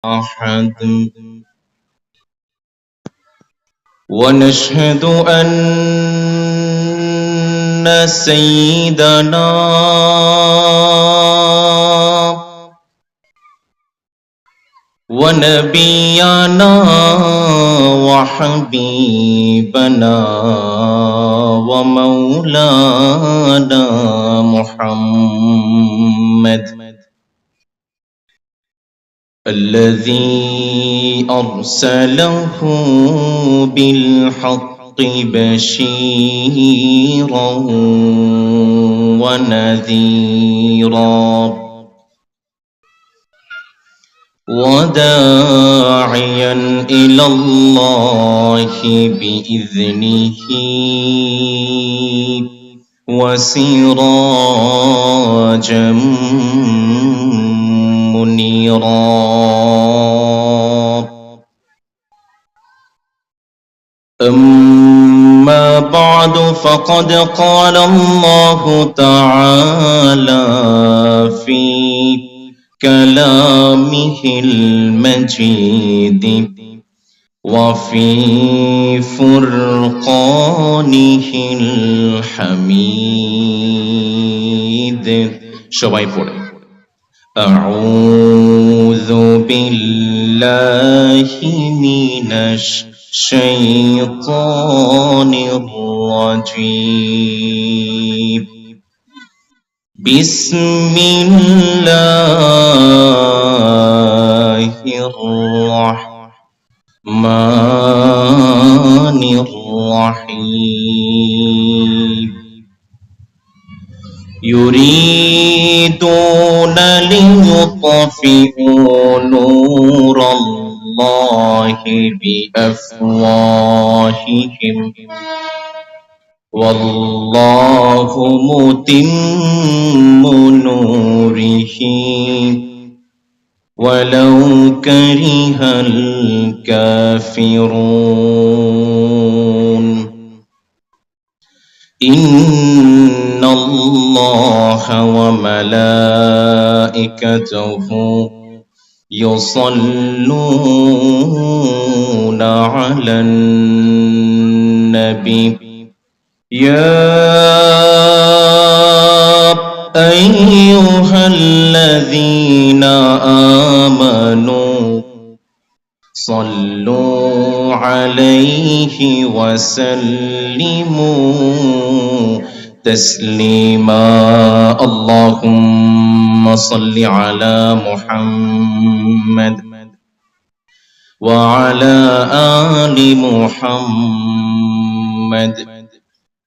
أحد ونشهد أن سيدنا ونبينا وحبيبنا ومولانا محمد الذي أرسله بالحق بشيرا ونذيرا وداعيا إلى الله بإذنه وسراجا منيرا. أما بعد فقد قال الله تعالى في كلامه المجيد وفي فرقانه الحميد. সবাই পড়ে أعوذ بالله من الشيطان الرجيم. بسم الله الرحمن الرحيم. يريدون ليطفئوا نور الله بأفواههم والله متم نوره ولو كره الكافرون. إن الله وملائكته يصلون على النبي يا أيها الذين آمنوا صلوا عليه وسلموا تسليما. اللهم صل على محمد وعلى آل محمد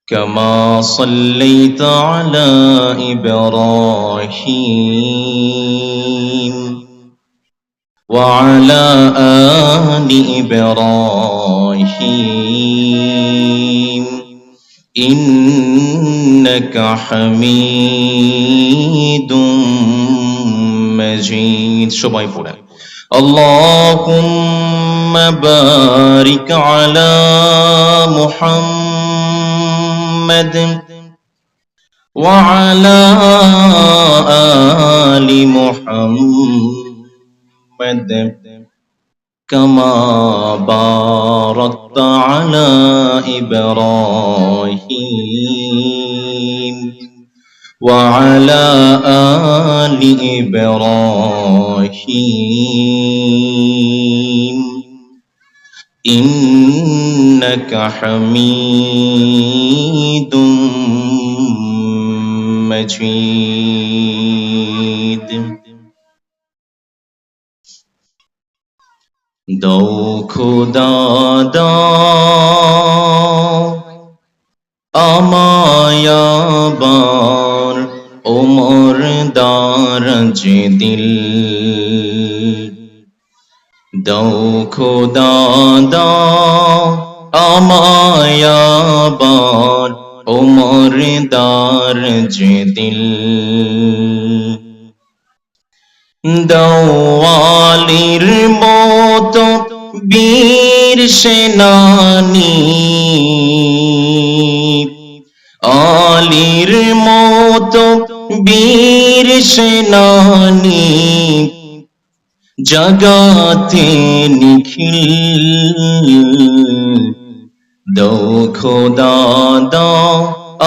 كما صليت على إبراهيم وعلى آل إبراهيم إنك حميد مجيد. সবাই পড়ে اللهم بارك على محمد وعلى آل محمد كما باركت على إبراهيم وعلى آل إبراهيم إنك حميد مجيد. দাও খোদা দাও আমায় আবার ওমর দারাজ দিল। দাও খোদা দাও আমায় আবার ওমর দারাজ দিল। দাও আলীর মতো বীর সেনানী, আলীর মতো বীর সেনানী জগতে নিখিল দৌ খোদা দাও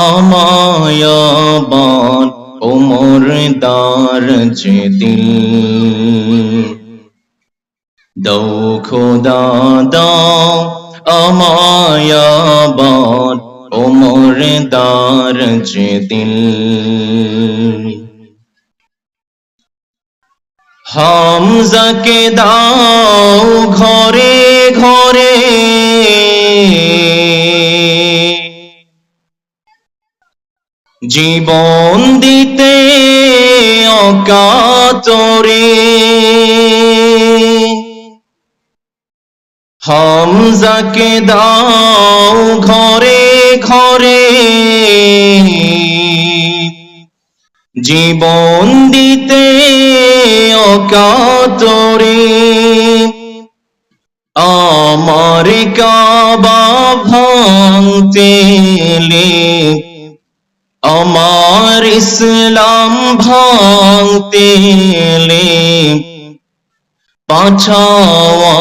আমায়াবান ওমর দারজ দিল দৌ খোদা দাও আমায়াবান ওমর দারজ দিল হামজাকে দাও ঘরে ঘরে জীবন দিতে অকাতরে হামজাকে দাও ঘরে ঘরে জীবন দিতে অকাতরে আমার কাবা ভাঙতে আমার ইসলাম ভাঙতে পাছাওয়াবিল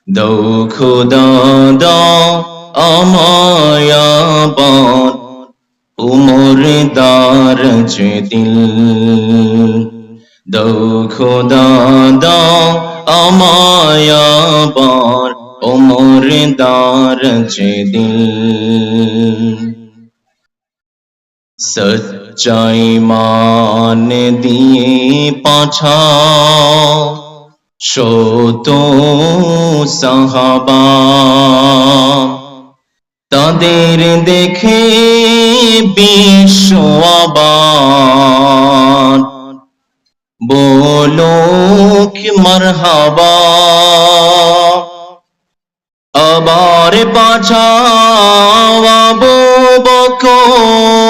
দৌ খোদা দাও আমায়াবান উমর দারজ দিল দৌ খোদা দাও আমায়াবান উমর দারজ দিল সচ্চাই মান দিয়ে পাছাও শত সাহাবা তাদের দেখে বিশ্ব আবাদ বলো কি মারহাবা আবার পাছাও আবু বকর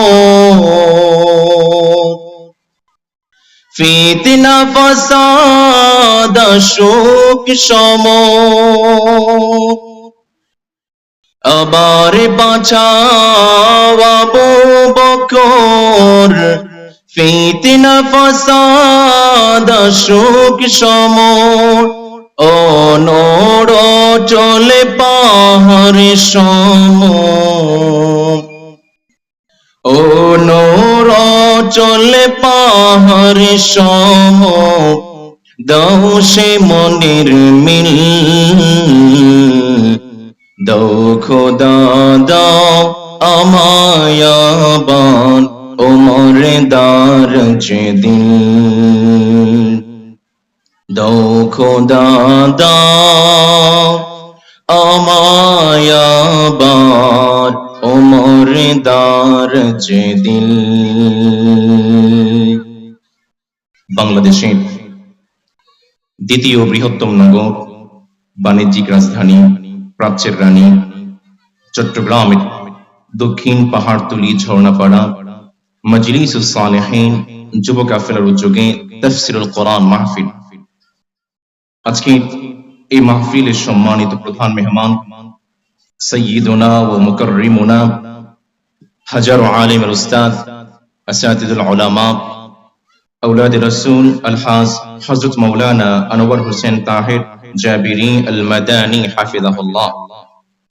ফিতনা ফাসাদ শোক সম আবার বাঁচাও আবু বকর ফিতনা ফাসাদ শোক সম অনড় চলে পাহাড় সম অনড় চলে পাহাড় সম দাও সে মনের মিল দৌ খোদা দাও আমায়াবান ওমর দারজ দিল দৌ খোদা দাও আমায়াবান ওমর দারজ দিল বাংলাদেশের দ্বিতীয় বৃহত্তম নগর বাণিজ্যিক রাজধানী প্রাচ্যের রানী চট্টগ্রামের দক্ষিণ পাহাড়তলি ঝর্ণাপাড়া মজলিসুস সালেহিন যুব কাফেলার উদ্যোগে তাফসীরুল কোরআন মাহফিল। আজকে এই মাহফিলের সম্মানিত প্রধান মেহমান সাইয়্যিদুনা ওয়া মুকাররিমুনা হাজার আলিমের উস্তাদ আসাতিদুল উলামা আওলাদ রাসূল আলহাজ হযরত মাওলানা আনোয়ার হোসেন তাহের জাবিরি আল মাদানী হাফিজাহুল্লাহ।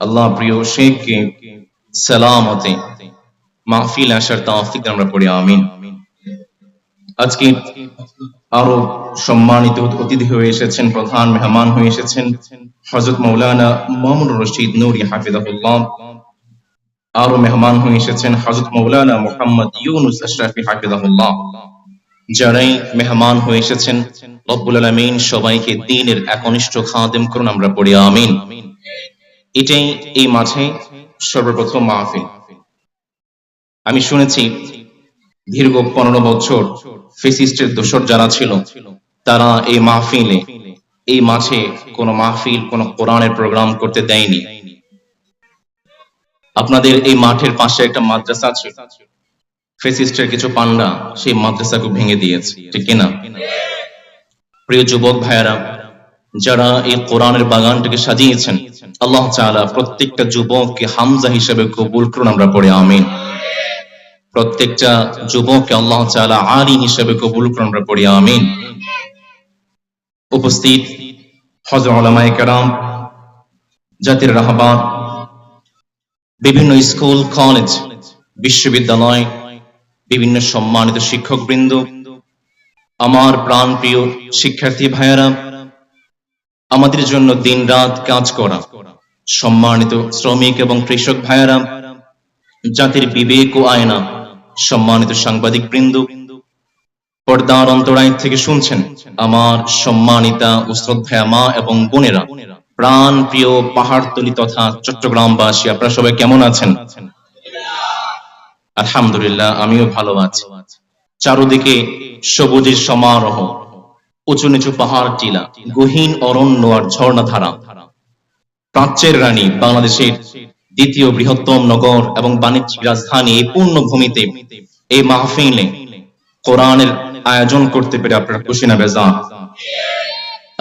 আল্লাহ প্রিয় শেখকে সালামতে মাহফিল আসার তৌফিক আমরা পড়ি আমিন। আজকে আরো সম্মানিত অতিথি হয়ে এসেছেন, প্রধান মেহমান হয়ে এসেছেন হযরত মাওলানা মামুনুর রশিদ নূরী হাফিজাহুল্লাহ। আরো মেহমান হয়ে এসেছেন হযরত মাওলানা মুহাম্মদ ইউনুস আশরাফি হাফিজাহুল্লাহ। যারাই মেহমান হয়ে এসেছেন রব্বুল আলামিন সবাইকে দ্বীনের একনিষ্ঠ খাদেম করুন, আমরা পড়ি আমিন। এটাই এই মাঝে সর্বপ্রথম মাহফিল। আমি শুনেছি দীর্ঘ 15 বছর ফেসিস্টের দোসর যারা ছিল তারা এই মাহফিলে, এই মাঝে কোন মাহফিল, কোন কোরআনের প্রোগ্রাম করতে দেয়নি। আপনাদের এই মাঠের পাশে একটা মাদ্রাসা ছিল, ফেসিস্টের কিছু পান্ডা সেই মাদ্রাসাকে ভেঙে দিয়েছে, ঠিক কিনা? প্রিয় যুবক ভাইয়েরা, যারা এই কোরআনের বাগানটাকে সাজিয়েছেন, আল্লাহ তাআলা প্রত্যেকটা যুবককে হামজা হিসেবে কবুল করুন, আমরা পড়ি আমিন। প্রত্যেকটা যুবককে আল্লাহ তাআলা আলিম হিসেবে কবুল করুন, আমরা পড়ি আমিন। উপস্থিত হযরত উলামায়ে কেরাম, জাতির রাহবার, বিভিন্ন স্কুল, কলেজ, বিশ্ববিদ্যালয়, বিভিন্ন সম্মানিত শিক্ষকবৃন্দ, আমার প্রাণ প্রিয় শিক্ষার্থী ভাইয়েরা, আমাদের জন্য দিনরাত কাজ করা সম্মানিত শ্রমিক এবং কৃষক ভাইয়েরা, জাতির বিবেক ও আয়না, সম্মানিত সাংবাদিক বৃন্দ, পর্দার অন্তরায় থেকে শুনছেন আমার সম্মানিতা ও শ্রদ্ধেয়া মা এবং বোনেরা, প্রাণ প্রিয় পাহাড়তলী তথা চট্টগ্রামবাসী, আপনারা সবাই কেমন আছেন? আলহামদুলিল্লাহ, আমিও ভালো আছি। চারদিকে সবুজের সমারোহ, উঁচু নিচু পাহাড় টিলা, গহীন অরণ্য আর ঝর্ণাধারা। প্রাচ্যের রানী, বাংলাদেশের দ্বিতীয় বৃহত্তম নগর এবং বাণিজ্যিক রাজধানী, এই পূর্ণভূমিতে এই মাহফিলে কোরআনের আয়োজন করতে পেরে আপনারা খুশি না বেজার?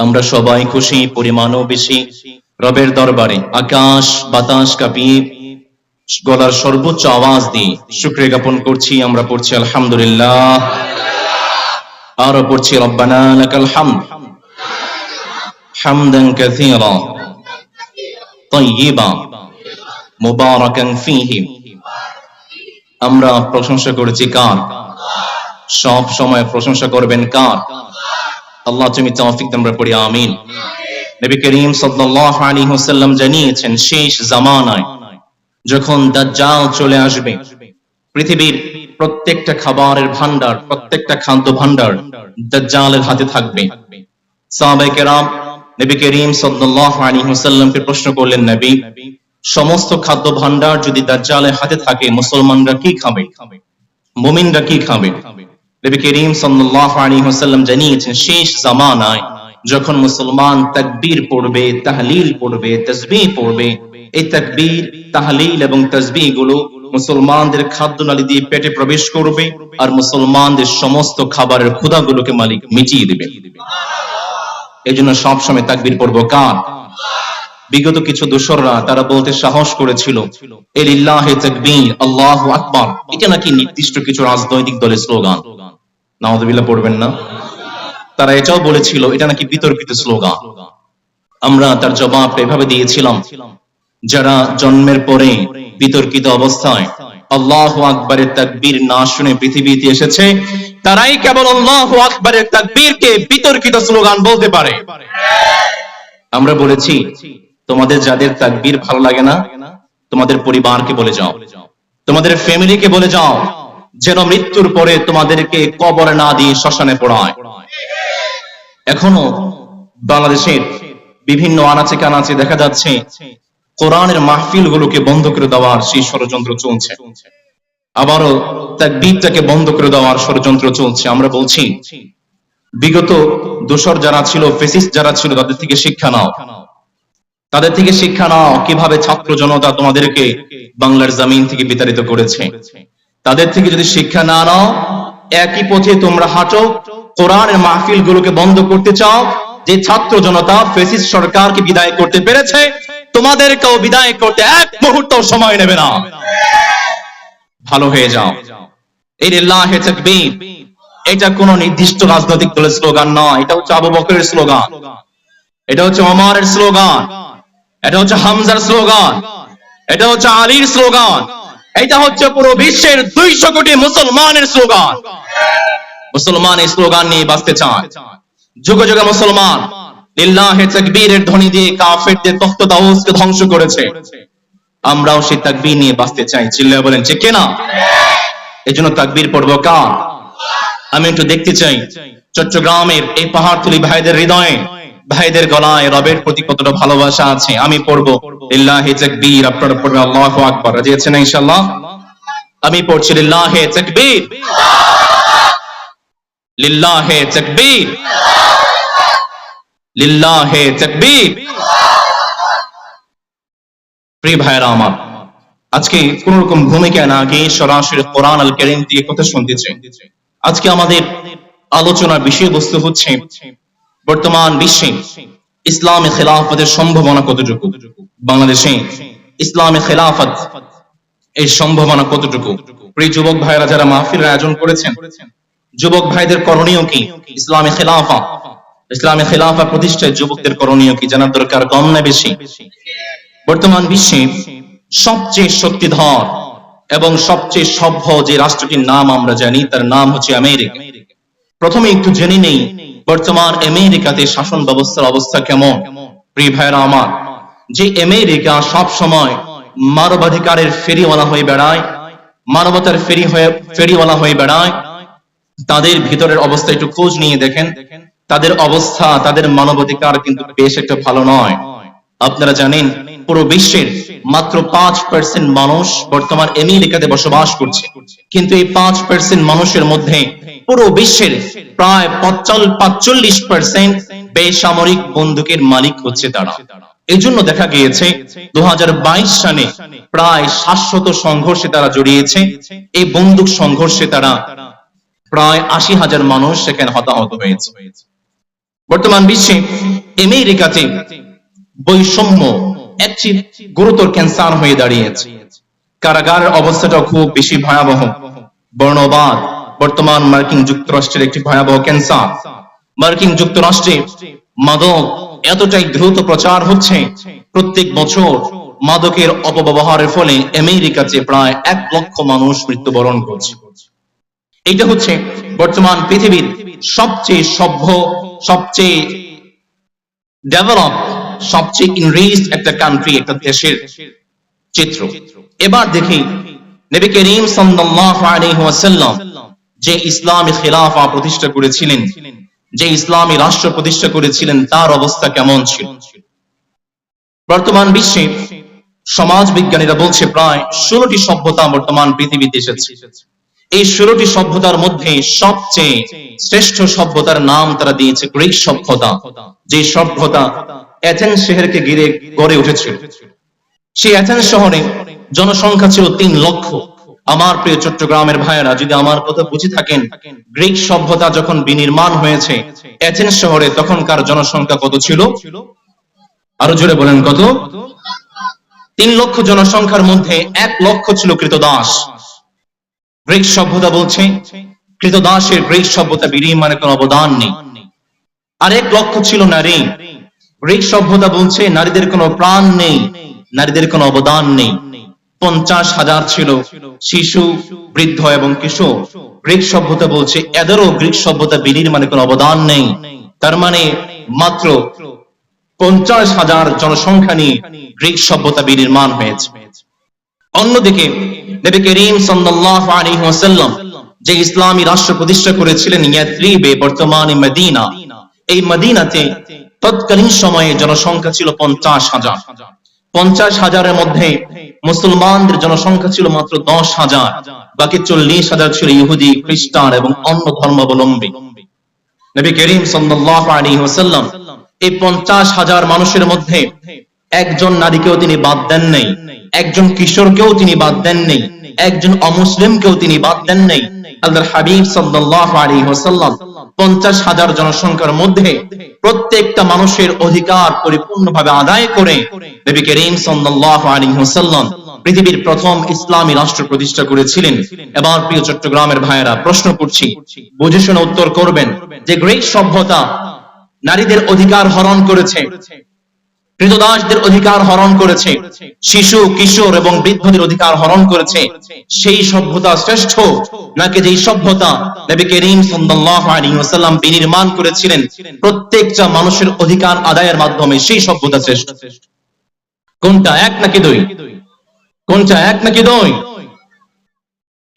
আমরা সবাই খুশি, পরিমাণও বেশি। রবের দরবারে আকাশ বাতাস কাঁপিয়ে গলার সর্বোচ্চ আওয়াজ দিয়ে শুকরিয়া জ্ঞাপন করছি। আমরা পড়ছি আলহামদুলিল্লাহ, আরো পড়ছি রব্বানা লাকাল হামদ হামদান কাসীরা তাইয়্যিবা মুবারাকান ফীহি। আমরা প্রশংসা করেছি কার? সব সময় প্রশংসা করবেন কার? আল্লাহ তুমি তৌফিক দান, আমরা পড়ি আমিন। নবী করিম সাল্লাল্লাহু আলাইহি ওয়াসাল্লাম জানিয়েছেন, শেষ জামানায় যখন দাজ্জাল চলে আসবে, পৃথিবীর প্রত্যেকটা খাবারের ভান্ডার, প্রত্যেকটা খাদ্য ভান্ডার দাজ্জালের হাতে থাকবে। সাহাবায়ে কেরাম নবী করিম সাল্লাল্লাহু আলাইহি ওয়াসাল্লামকে প্রশ্ন করলেন, নবী, সমস্ত খাদ্য ভান্ডার যদি দাজ্জালের হাতে থাকে, মুসলমানরা কি খাবে? মুমিনরা কি খাবে? নবী করিম সাল্লাল্লাহু আলাইহি ওয়াসাল্লাম জানিয়েছেন, শেষ জামানায় যখন মুসলমান তাকবীর পড়বে, তাহলিল পড়বে, তাসবিহ পড়বে, এই তাকবীর, তাহলিল এবং তাসবিহ গুলো মুসলমানদের খাদ্যনালী দিয়ে পেটে প্রবেশ করবে আর মুসলমানদের সমস্ত খাবারের ক্ষুধাগুলোকে মালিক মিটিয়ে দেবে। এজন্য সব সময় তাকবীর পড়বো কার? বিগত কিছু দোসররা তারা বলতে সাহস করেছিল, লিল্লাহি তাকবীর, আল্লাহু আকবার, এটা নাকি নির্দিষ্ট কিছু রাজনৈতিক দলের স্লোগান। নাউযুবিল্লাহ পড়বেন না? তারা এটাও বলেছিল এটা নাকি বিতর্কিত স্লোগান। আমরা তার জবাব এভাবে দিয়েছিলাম, যারা জন্মের পরে বিতর্কিত অবস্থায় আল্লাহু আকবারের তাকবীর না শুনে পৃথিবীতে এসেছে, তারাই কেবল আল্লাহু আকবারের তাকবীরকে বিতর্কিত স্লোগান বলতে পারে। আমরা বলেছি, তোমাদের যাদের তাকবীর ভালো লাগে না, তোমাদের পরিবারকে বলে যাও, তোমাদের ফ্যামিলিকে বলে যাও, যেন মৃত্যুর পরে তোমাদেরকে কবরে না দিয়ে শ্মশানে পোড়ায়। এখনো বাংলাদেশের বিভিন্ন আনাচে কানাচে দেখা যাচ্ছে কোরআনের মাহফিল গুলোকে বন্ধ করে দেওয়ার সেই ষড়যন্ত্র চলছে, আবারও তাকবীরটাকে বন্ধ করে দেওয়ার ষড়যন্ত্র চলছে। আমরা বলছি, বিগত দোসর যারা ছিল, ফেসিস্ট যারা ছিল, তাদের থেকে শিক্ষা নাও, তাদের থেকে শিক্ষা নাও কিভাবে ছাত্র জনতা তোমাদেরকে বাংলার জমিন থেকে বিতাড়িত করেছে। তাদের থেকে যদি শিক্ষা না নাও, একই পথে তোমরা হাঁটো, কোরআনের মাহফিল গুলোকে বন্ধ করতে চাও, যে ছাত্র জনতা ফেসিস্ট সরকারকে বিদায় করতে পেরেছে, তোমাদেরকেও বিদায় করতে এক মুহূর্ত সময় নেবে না। ভালো হয়ে যাও। এই লিল্লাহি তাকবীর, এটা কোন নির্দিষ্ট রাজনৈতিক দলের স্লোগান নয়, এটা হচ্ছে আবু বকরের স্লোগান, এটা হচ্ছে ওমরের স্লোগান, এটা হচ্ছে হামজার স্লোগান, এটা হচ্ছে আলীর স্লোগান, এটা হচ্ছে পুরো বিশ্বের 200 কোটি মুসলমানের স্লোগান। মুসলমান এই স্লোগান নিয়ে বাঁচতে চায়। যুগে যুগে মুসলমান লিল্লাহি তাকবীরের ধ্বনি দিয়ে কাফেরদের তখ্ত তাউসকে ধ্বংস করেছে। আমরাও সেই তাকবীর নিয়ে বাঁচতে চাই। চিল্লায়ে বলেন ঠিক কিনা? এজন্য তাকবীর পড়বো কার? আমি একটু দেখতে চাই চট্টগ্রামের এই পাহাড়তলী ভাইদের হৃদয়ে, ভাইদের গলায় রবের প্রতি কতটা ভালোবাসা আছে। আমি পড়বো লিল্লাহি তাকবীর, আপনারা পড়বেন আল্লাহু আকবার। রাজি আছেন না ইনশাআল্লাহ? আমি পড়ছি লিল্লাহি তাকবীর, লিল্লাহি তাকবীর, লিল্লাহি তাকবীর। প্রিয় ভাইরা আমার, আজকে কোন রকম ভূমিকা না গিয়ে সরাসরি কোরআন আল কারীম থেকে কথা শুনতে চাই। আজকে আমাদের আলোচনার বিষয়বস্তু হচ্ছে বর্তমান বিশ্বে ইসলামী খেলাফতের সম্ভাবনা কতটুকু, বাংলাদেশে ইসলামী খেলাফত এর সম্ভাবনা কতটুকু। প্রিয় যুবক ভাইরা যারা মাহফিলের আয়োজন করেছেন, যুবক ভাইদের করণীয় কি? ইসলামী খেলাফা প্রতিষ্ঠায় যুবকদের করণীয় কি জানার দরকার কম না বেশি? বর্তমান বিশ্বে সবচেয়ে শক্তিধর এবং সবচেয়ে সভ্য যে রাষ্ট্রটির নাম আমরা জানি, তার নাম হচ্ছে আমেরিকা। প্রথমে একটু জেনে নেই বর্তমান আমেরিকাতে শাসন ব্যবস্থার অবস্থা কেমন। প্রিয় ভাইরা আমার, যে আমেরিকা সব সময় মানবাধিকারের ফেরিওয়ালা হয়ে বেড়ায়, মানবতার ফেরিওয়ালা হয়ে বেড়ায়, তাদের ভিতরের অবস্থা একটু খোঁজ নিয়ে দেখেন, তাদের অবস্থা, তাদের মানবাধিকার কিন্তু বেশ একটা ভালো নয়। আপনারা জানেন পুরো বিশ্বের মাত্র 5% মানুষ বর্তমান আমেরিকাতে বসবাস করছে, কিন্তু এই 5% মানুষের মধ্যে পুরো বিশ্বের প্রায় 45% বেসামরিক বন্দুকের মালিক হচ্ছে তারা। এই জন্য দেখা গিয়েছে 2022 সালে প্রায় 700 সংঘর্ষে তারা জড়িয়েছে। এই বন্দুক সংঘর্ষে তারা প্রায় 80,000 মানুষ সেখানে হতাহত হয়েছে। বর্তমান বিশ্বে আমেরিকাতে বৈষম্য একটি গুরুতর ক্যান্সার হয়ে দাঁড়িয়েছে। কারাগারের অবস্থাটা খুব বেশি ভয়াবহ। বর্ণবাদ বর্তমান মার্কিন যুক্তরাষ্ট্রের একটি ভয়াবহ ক্যান্সার। মার্কিন যুক্তরাষ্ট্রে মাদক এতটাই দ্রুত প্রচার হচ্ছে, প্রত্যেক বছর মাদকের অপব্যবহারের ফলে আমেরিকাতে প্রায় 1 লক্ষ মানুষ মৃত্যুবরণ করছে। এটা হচ্ছে বর্তমান পৃথিবীর সবচেয়ে সভ্য, সবচেয়ে ডেভেলপ, সবচেয়ে ইনরিচড একটা কান্ট্রি, একটা দেশের চিত্র। এবার দেখি নবী করিম সাল্লাল্লাহু আলাইহি ওয়াসাল্লাম যে ইসলামী খেলাফা প্রতিষ্ঠা করেছিলেন, যে ইসলামী রাষ্ট্র প্রতিষ্ঠা করেছিলেন, তার অবস্থা কেমন ছিল। বর্তমান বিশ্বে সমাজ বিজ্ঞানীরা বলছে প্রায় 16টি সভ্যতা বর্তমান পৃথিবীতে এসেছে। এই 16টি সভ্যতার মধ্যে সবচেয়ে শ্রেষ্ঠ সভ্যতার নাম তারা দিয়েছে গ্রিক সভ্যতা, যে সভ্যতা অ্যাথেন্স শহরকে ঘিরে গড়ে উঠেছিল। সেই অ্যাথেন্স শহরে জনসংখ্যা ছিল 3 লক্ষ। আমার প্রিয় চট্টগ্রামের ভাইয়েরা, যদি আমার কথা বুঝে থাকেন, গ্রিক সভ্যতা যখন বিনির্মাণ হয়েছে অ্যাথেন্স শহরে, তখনকার জনসংখ্যা কত ছিল? আরো জোরে বলেন, কত? 3 লক্ষ জনসংখ্যার মধ্যে 1 লক্ষ ছিল কৃতদাস। গ্রিক সভ্যতা বলছে কৃতদাসের গ্রিক সভ্যতা বিনির্মাণে কোনো অবদান নেই। আর 1 লক্ষ ছিল নারী। গ্রিক সভ্যতা বলছে নারীদের কোনো প্রাণ নেই, নারীদের কোনো অবদান নেই। 50,000 ছিল শিশু, বৃদ্ধ এবং কিশোর। গ্রিক সভ্যতা বলছে এদেরও গ্রিক সভ্যতা বিনির্মাণে কোনো অবদান নেই। তার মানে মাত্র 50,000 জনসংখ্যা নিয়ে গ্রিক সভ্যতা বিনির্মাণ হয়েছে। অন্যদিকে নবী করিম সাল্লাল্লাহু আলাইহি ওয়াসাল্লাম যে ইসলামী রাষ্ট্র প্রতিষ্ঠা করেছিলেন ইয়াথরিবে, বর্তমানে মদিনা, এই মদিনাতে তৎকালীন সময়ে জনসংখ্যা ছিল 50,000। 50,000-এর মধ্যে মুসলমানদের জনসংখ্যা ছিল মাত্র 10,000, বাকি 40,000 ছিল ইহুদি, খ্রিস্টান এবং অন্য ধর্মাবলম্বী। নবী করিম সাল্লাল্লাহু আলাইহি ওয়াসাল্লাম এই 50,000 মানুষের মধ্যে একজন নারীকেও তিনি বাদ দেন নাই, একজন কিশোরকেও তিনি বাদ দেন নাই, একজন অমুসলিমকেও তিনি বাদ দেন নাই। আল্লাহর হাবিব সাল্লাল্লাহু আলাইহি ওয়াসাল্লাম 50,000 জনসংখ্যার মধ্যে প্রত্যেকটা মানুষের অধিকার পরিপূর্ণভাবে আদায় করে নবী করিম সাল্লাল্লাহু আলাইহি ওয়াসাল্লাম পৃথিবীর প্রথম ইসলামী রাষ্ট্র প্রতিষ্ঠা করেছিলেন। এবার প্রিয় চট্টগ্রামের ভাইয়েরা, প্রশ্ন করছি, বুঝে শুনে উত্তর করবেন, যে গ্রিক সভ্যতা নারীদের অধিকার হরণ করেছে, কৃতদাসদের অধিকার হরণ করেছে, শিশু, কিশোর এবং বৃদ্ধদের অধিকার হরণ করেছে, সেই সভ্যতা শ্রেষ্ঠ নাকি যেই সভ্যতা নবী করিম সাল্লাল্লাহু আলাইহি ওয়াসাল্লাম বিনির্মাণ করেছিলেন প্রত্যেকটা মানুষের অধিকার আদায়ের মাধ্যমে, সেই সভ্যতা শ্রেষ্ঠ? কোনটা, 1 নাকি 2? কোনটা, 1 নাকি 2?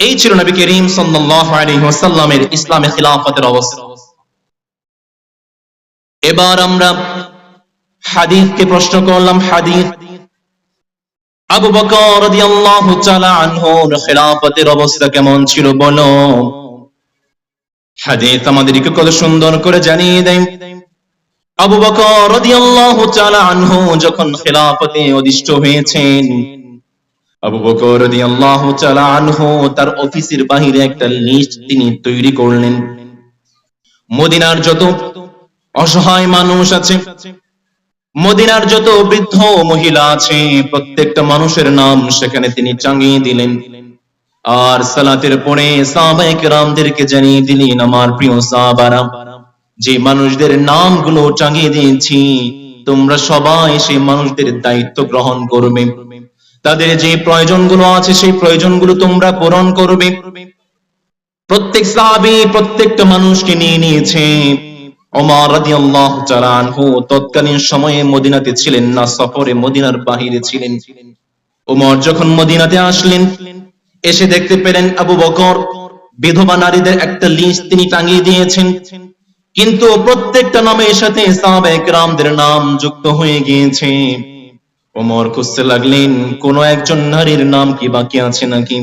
এই ছিল নবী করিম সাল্লাল্লাহু আলাইহি ওয়াসাল্লামের ইসলামী খিলাফতের অবস্থা। এবার আমরা হাদিসকে প্রশ্ন করলাম, হাদিস আবু বকর রাদিয়াল্লাহু তাআলা আনহুর খিলাফতের অবস্থা কেমন ছিল বলো। হাদিস আমাদেরকে কত সুন্দর করে জানিয়ে দেয়, আবু বকর রাদিয়াল্লাহু তাআলা আনহু যখন খিলাফতে অধিষ্ঠ হয়েছেন, আবু বকর রাদিয়াল্লাহু তাআলা আনহু তার অফিসের বাইরে একটা লিস্ট তিনি তৈরি করলেন। মদিনার যত অসহায় মানুষ আছে, মদিনার যত বৃদ্ধ মহিলা আছে, প্রত্যেকটা মানুষের নাম সেখানে তিনি টাঙিয়ে দিলেন। আর সালাতের পরে সাহাবায়ে কেরামদেরকে জানিয়ে দিলেন, আমার প্রিয় সাহাবারা, যে মানুষদের নামগুলো টাঙিয়ে দিয়েছি, তোমরা সবাই সেই মানুষদের দায়িত্ব গ্রহণ করবে, তাদের যে প্রয়োজনগুলো আছে সেই প্রয়োজনগুলো তোমরা পূরণ করবে। প্রত্যেক সাহাবী প্রত্যেকটা মানুষকে নিয়ে নিয়েছে। ওমর রাদিয়াল্লাহু তাআলা আনহু তৎকালীন সময়ে মদিনাতে ছিলেন না, সফরে মদিনার বাহিরে ছিলেন। ওমর যখন মদিনাতে আসলেন, এসে দেখতে পেলেন আবু বকর বিধবা নারীদের একটা লিস্ট তিনি টাঙিয়ে দিয়েছেন, কিন্তু প্রত্যেকটা নামের সাথে সাহাবায়ে কেরামদের নাম যুক্ত হয়ে গিয়েছে। ওমর খুঁজতে লাগলেন কোন একজন নারীর নাম কি বাকি আছে নাকি।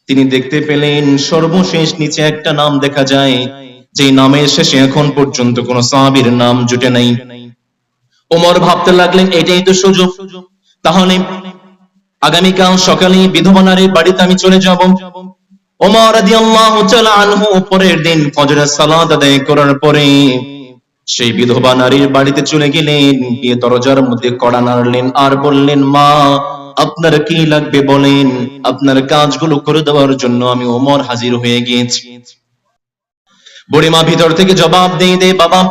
তিনি দেখতে পেলেন সর্বশেষ নিচে একটা নাম দেখা যায়, যে নামের শেষে এখন পর্যন্ত কোন সাহাবীর নাম জুটে নাই। ওমর ভাবতে লাগলেন এটাই তো সুযোগ, তাহলে আগামীকাল সকালে বিধবা নারীর বাড়িতে আমি চলে যাব। ওমর রাদিয়াল্লাহু তাআলা আনহু পরের দিন ফজরের সালাত আদায় করার পরে সেই বিধবা নারীর বাড়িতে চলে গেলেন, গিয়ে দরজার মধ্যে কড়া নাড়লেন আর বললেন, মা, আপনার কি লাগবে বলেন, আপনার কাজগুলো করে দেওয়ার জন্য আমি ওমর হাজির হয়ে গিয়েছি। বুড়িমা ভিতর থেকে জবাব দিয়ে দেয়, বাবা,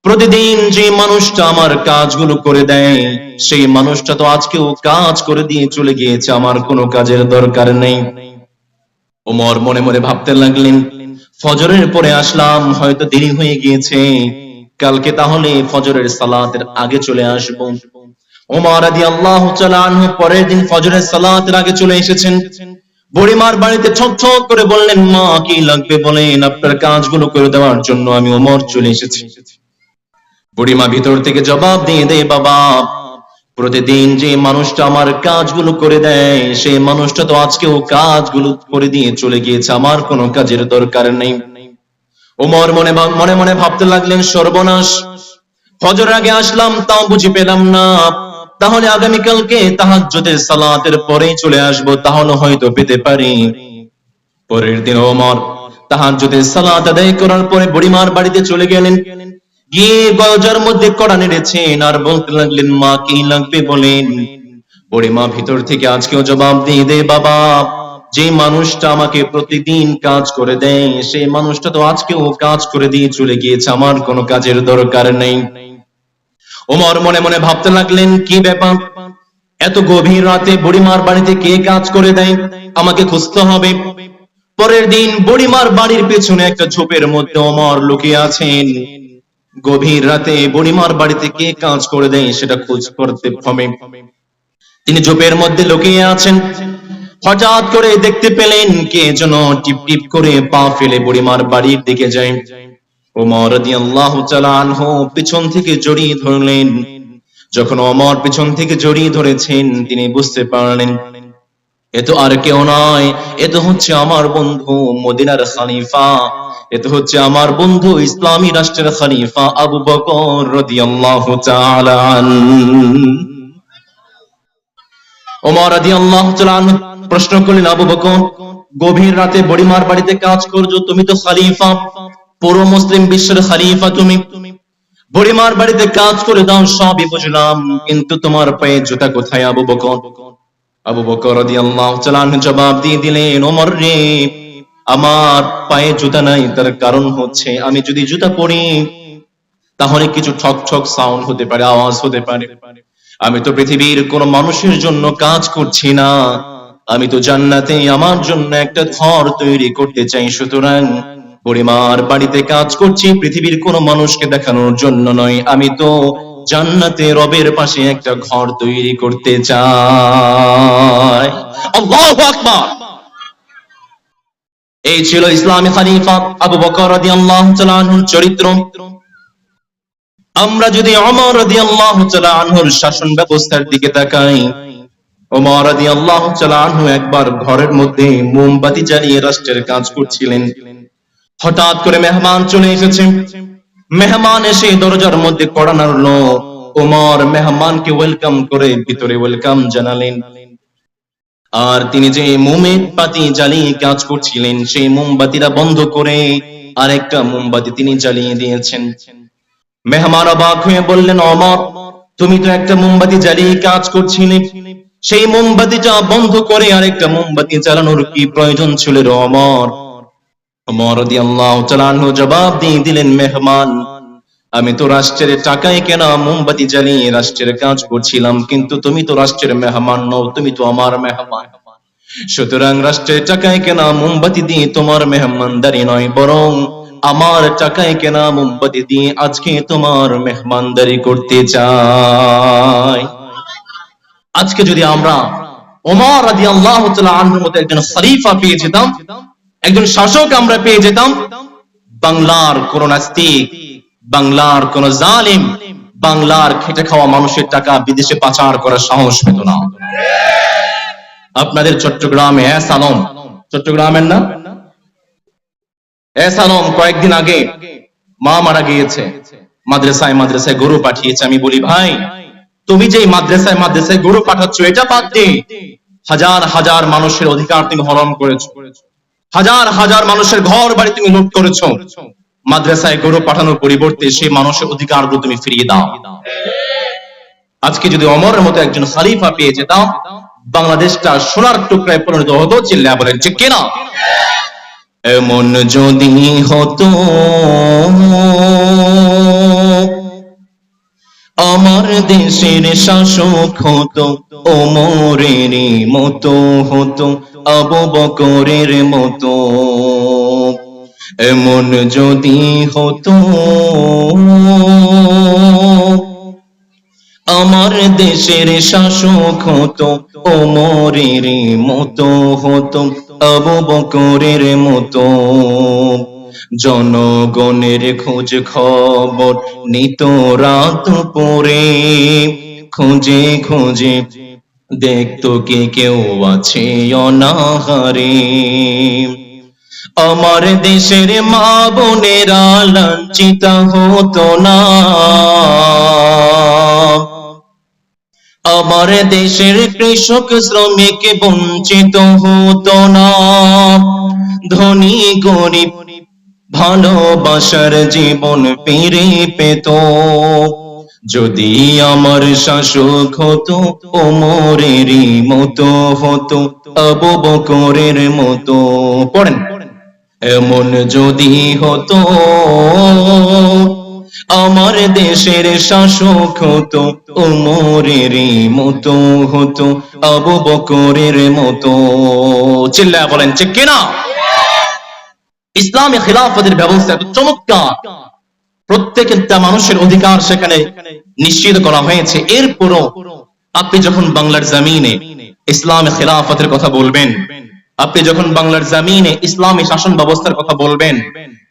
প্রতিদিন যে মানুষটা আমার কাজগুলো করে দেয় সেই মানুষটা তো আজকেও কাজ করে দিয়ে চলে গিয়েছে, আমার কোনো কাজের দরকার নেই। ওমর মনে মনে ভাবতে লাগলেন, ফজরের পরে আসলাম, হয়তো দেরি হয়ে গিয়েছে, কালকে তাহলে ফজরের সালাতের আগে চলে আসব। ওমর রাদিয়াল্লাহু তাআলা আনহু পরের দিন ফজরের সালাতের আগে চলে এসেছেন। বুড়িমার বাড়িতে ছক ছক করে বললেন, মা, কি লাগবে বলেন, আপনার কাজগুলো করে দেওয়ার জন্য আমি ওমর চলে এসেছি। বুড়িমা ভিতর থেকে জবাব দিয়ে দেয়, বাবা, প্রতিদিন যে মানুষটা আমার কাজগুলো করে দেয় সেই মানুষটা তো আজকেও কাজগুলো করে দিয়ে চলে গিয়েছে, আমার কোনো কাজের দরকার নেই। ওমর মনে মনে ভাবতে লাগলেন, সর্বনাশ, ফজর আগে আসলাম তাও বুঝি পেলাম না, তাহলে আগামীকালকে তাহাজ্জুদের সালাতের পরেই চলে আসব, তাহলে হয়তো পেতে পারি। পরের দিন ওমর তাহাজ্জুদের সালাত আদায় করার পরে বুড়িমার বাড়িতে চলে গেলেন, গিয়ে গজার মধ্যে কড়া নেড়েছেন আর বলতে লাগলেন, মা, কি লাগবে বলেন। বুড়িমা ভিতর থেকে আজকেও জবাব দিয়ে দেয়, বাবা, যে মানুষটা আমাকে প্রতিদিন কাজ করে দেয় সেই মানুষটা তো আজকেও কাজ করে দিয়ে চলে গিয়েছে, আমার কোনো কাজের দরকার নেই। ওমর মনে মনে ভাবতে লাগলেন, কি ব্যাপার, এত গভীর রাতে বুড়িমার বাড়িতে কে কাজ করে দেয়, আমাকে খুঁজতে হবে। পরের দিন বুড়িমার বাড়ির পেছনে একটা ঝোপের মধ্যে ওমর লুকিয়ে আছেন। গভীর রাতে বুড়িমার বাড়িতে কে কাজ করে দেয় সেটা খোঁজ করতে হবে। তিনি ঝোপের মধ্যে লুকিয়ে আছেন, হঠাৎ করে দেখতে পেলেন কে যেন টিপ টিপ করে পা ফেলে বুড়িমার বাড়ির দিকে যায়। ওমর রাদিয়াল্লাহু তাআলা আনহু পিছন থেকে জড়িয়ে ধরলেন। যখন ওমর পিছন থেকে জড়িয়ে ধরেছেন, তিনি বুঝতে পারলেন এ তো আর কেউ নয়, এ তো হচ্ছে আমার বন্ধু মদিনার খলিফা, এ তো হচ্ছে আমার বন্ধু ইসলামী রাষ্ট্রের খলিফা আবু বকর রাদিয়াল্লাহু তাআলা আনহু। ওমর রাদিয়াল্লাহু তাআলা আনহু প্রশ্ন করলেন, আবু বকর, গভীর রাতে বুড়িমার বাড়িতে কাজ করছো, তুমি তো খলিফা, পুরো মুসলিম বিশ্বের খলিফা তুমি, বুড়িমার বাড়িতে কাজ করে দাও, সবই বুঝলাম, কিন্তু তোমার পায়ে জুতা কোথায় আবু বকর? আবু বকর রাদিয়াল্লাহু তাআলা আনহু জবাব দিয়ে দিলেন, ওমর রে, আমার পায়ে জুতা নাই, তার কারণ হচ্ছে আমি যদি জুতা পরি তাহলে কিছু ঠক ঠক সাউন্ড হতে পারে, আওয়াজ হতে পারে। আমি তো পৃথিবীর কোন মানুষের জন্য কাজ করছি না, আমি তো জান্নাতে আমার জন্য একটা ঘর তৈরি করতে চাই, সুতরাং বুড়িমার বাড়িতে কাজ করছি পৃথিবীর কোন মানুষকে দেখানোর জন্য নয়, আমি তো জান্নাতে রবের পাশে একটা ঘর তৈরি করতে চাই। আল্লাহু আকবার। এই ছিল ইসলামী খলিফা আবু বকর রাদিয়াল্লাহু তাআলা আনহুর চরিত্র। আমরা যদি ওমর রাদিয়াল্লাহু তাআলা আনহুর শাসন ব্যবস্থার দিকে তাকাই, ওমর রাদিয়াল্লাহু তাআলা আনহু একবার ঘরের মধ্যে মোমবাতি জ্বালিয়ে রাষ্ট্রের কাজ করছিলেন। হঠাৎ করে মেহমান চলে এসেছে। মেহমান এসে দরজার মধ্যে কড়া নাড়লো। ওমর মেহমানকে ওয়েলকাম করে ভিতরে ওয়েলকাম জানালেন। আর তিনি যে মোমবাতি জ্বালিয়ে কাজ করছিলেন সেই মোমবাতিটা বন্ধ করে আরেকটা মোমবাতি তিনি জ্বালিয়ে দিয়েছেন। মেহমান অবাক হয়ে বললেন, ওমর, তুমি তো একটা মোমবাতি জ্বালিয়ে কাজ করছিলে, সেই মোমবাতিটা বন্ধ করে আরেকটা মোমবাতি জ্বালানোর কি প্রয়োজন ছিল রে ওমর? ওমর রাদিয়াল্লাহু তাআলা আনহু জবাব দিয়ে দিলেন, মেহমান, আমি তো রাষ্ট্রের টাকায় কেনা মোমবাতি জ্বালিয়ে রাষ্ট্রের কাজ করছিলাম, কিন্তু তুমি তো রাষ্ট্রের মেহমান নও, তুমি তো আমার মেহমান। সুতরাং রাষ্ট্রের টাকায় কেনা মোমবাতি দিয়ে তোমার মেহমানদারি নয়, বরং আমার টাকায় কেনা মোমবাতি দিয়ে আজকে তোমার মেহমানদারি করতে চাই। আজকে যদি আমরা ওমর রাদিয়াল্লাহু তাআলা আনহুর মতো একজন খলিফা পেয়ে যেতাম, একজন শাসক আমরা পেয়ে যেতাম, বাংলার কোন নাস্তিক, বাংলার কোন জালিম, বাংলার খেটে খাওয়া মানুষের টাকা বিদেশে পাচার করার সাহস পেত না। আপনাদের চট্টগ্রামে এস আলম, চট্টগ্রামের না এস আলম, কয়েকদিন আগে মা মারা গিয়েছে, মাদ্রাসায় মাদ্রাসায় গরু পাঠিয়েছে। আমি বলি, ভাই তুমি যে মাদ্রাসায় মাদ্রাসায় গরু পাঠাচ্ছ, এটা বাদ দিয়ে হাজার হাজার মানুষের অধিকার তুমি হরণ করেছো, হাজার হাজার মানুষের ঘর বাড়ি তুমি লুট করেছো, মাদ্রাসায় গরু পাঠানোর পরিবর্তে সেই মানুষের অধিকারগুলো তুমি ফিরিয়ে দাও। আজকে যদি ওমরের মতো একজন খলিফা পেয়ে যেতাম, বাংলাদেশটা সোনার টুকরায় পরিণত হতো। চিল্লায়া বলেন ঠিক কিনা? এমন যদি হতো আমার দেশের শাসক হতো ওমরের মতো, হতো আবু বকরের মতো। এমন যদি হতো আমার দেশের শাসক হতো ওমরের মতো, হতো আবু বকরের মতো। জনগণের খোঁজ খবর নিত রাত পরে, খোঁজে খোঁজে দেখতো কে কেউ আছে অনাহারে। আমার দেশের মা বোনেরা লাঞ্ছিত হতো না, আমার দেশের কৃষক শ্রমিক বঞ্চিত হতো না। ধনী গরিব ভালোবাসার জীবন ফিরে পেত, যদি আমার শাসক হতো ওমরের মতো, হতো আবু বকরের মতো। পড়েন, এমন যদি হতো আমার দেশের শাসক হতো ওমরের মতো, হতো আবু বকরের মতো। চিল্লায়া বলেন ঠিক কিনা? ইসলামী খিলাফতের ব্যবস্থা এত চমৎকার, প্রত্যেকটা মানুষের অধিকার সেখানে নিশ্চিত করা হয়েছে। এরপরও আপনি যখন বাংলার জমিনে ইসলামী খিলাফতের কথা বলবেন, আপনি যখন বাংলার জমিনে ইসলামী শাসন ব্যবস্থার কথা বলবেন,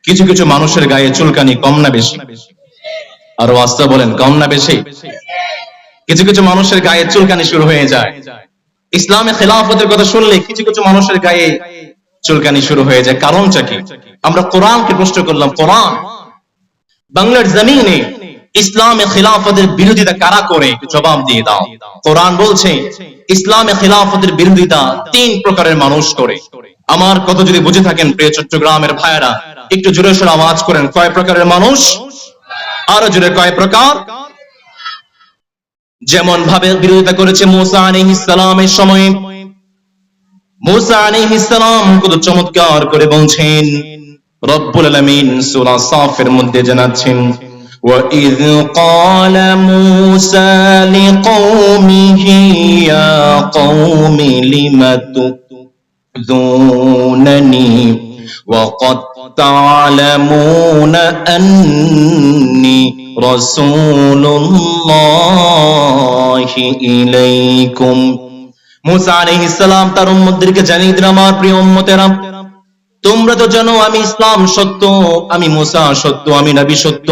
কিছু কিছু মানুষের গায়ে চুলকানি কম না বেশি? আরো আস্তে বলেন, কম না বেশি? কিছু কিছু মানুষের গায়ে চুলকানি শুরু হয়ে যায়। ইসলামী খিলাফতের কথা শুনলে কিছু কিছু মানুষের গায়ে চুলকানি শুরু হয়ে যায়। কারণটা কি? আমরা কোরআনকে প্রশ্ন করলাম, কোরআন বাংলার জমিনে ইসলামী খিলাফতের বিরোধিতা কারা করে? জবাব দিয়ে দাও। কোরআন বলছে ইসলামী খিলাফতের বিরোধিতা তিন প্রকারের মানুষ করে। আমার কথা যদি বুঝে থাকেন প্রিয় চট্টগ্রামের ভাইয়েরা, একটু জোরে সোরে আওয়াজ করেন, কয় প্রকারের মানুষ? আরো জোরে, কয় প্রকার? যেমন ভাবে বিরোধিতা করেছে মুসা আলাইহিস সালামের সময়ে। মুসা আলাইহিস সালাম কত চমৎকার করে বলছেন, রব্বুল আলামিন সূরা সাফের মধ্যে জানাচ্ছেন, وَإِذْ قَالَ مُوسَى لِقَوْمِهِ يَا قَوْمِ لِمَ تُؤْذُونَنِي وَقَدْ تَعْلَمُونَ أَنِّي رَسُولُ اللَّهِ إِلَيْكُمْ। মুসা আলাইহিস সালাম তার উম্মতদেরকে জানিয়ে দিলেন, আমার প্রিয় উম্মতেরা, তোমরা তো জানো আমি ইসলাম সত্য, আমি মুসা সত্য, আমি নবী সত্য,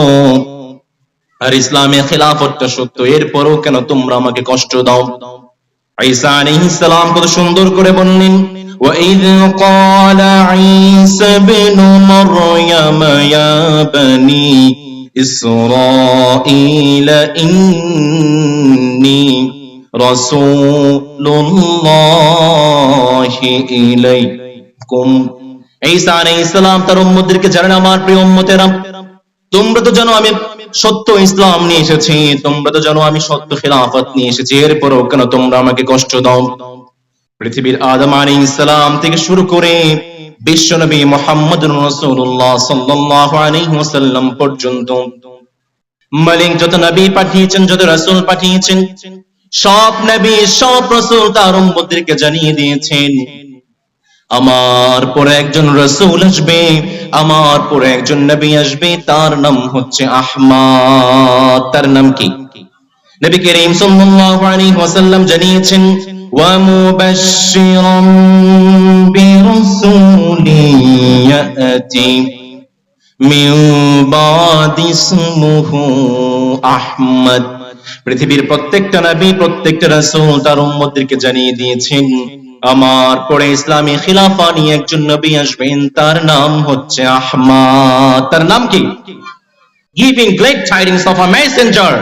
আর ইসলামে খিলাফতটা সত্য। এরপরও কেন তোমরা আমাকে কষ্ট দাও? ঈসা আলাইহিস সালাম কত সুন্দর করে বললেন, وَإِذْ قَالَ عِيسَى ابْنُ مَرْيَمَ يَا بَنِي إِسْرَائِيلَ إِنِّي رَسُولُ اللَّهِ إِلَيْكُمْ। ঈসা আলাইহিস সালাম তার উম্মতদেরকে জানান, আমার প্রিয় উম্মতেরা, তোমরা তো জানো আমি সত্য ইসলাম নিয়ে এসেছি, তোমরা তো জানো আমি সত্য খেলাফত নিয়ে এসেছি, এরপরও কেন তোমরা আমাকে কষ্ট দাও? পৃথিবীর আদম আলাইহিস সালাম থেকে শুরু করে বিশ্বনবী মুহাম্মদুর রাসূলুল্লাহ সাল্লাল্লাহু আলাইহি ওয়াসাল্লাম পর্যন্ত মালিক যত নবী পাঠিয়েছেন, যত রাসূল পাঠিয়েছেন, সব নবী সব রাসূল তার উম্মতদেরকে জানিয়ে দিয়েছেন আমার পরে একজন রাসূল আসবে, আমার পরে একজন নবী আসবে, তার নাম হচ্ছে আহমদ। তার নাম কি? নবী করিম সাল্লাল্লাহু আলাইহি ওয়াসাল্লাম জানিয়েছেন ওয়া মুবাশশিরাম বিরাসূলিন ইয়াতি মিন বাদি ইসমুহু আহমদ। পৃথিবীর প্রত্যেকটা নবী প্রত্যেকটা রাসূল তার উম্মতদেরকে জানিয়ে দিয়েছেন আমার পরে ইসলামী খিলাফা নিয়ে একজন নবী আসবেন, তার নাম হচ্ছে আহমদ। তার নাম কি? Giving glad tidings of a messenger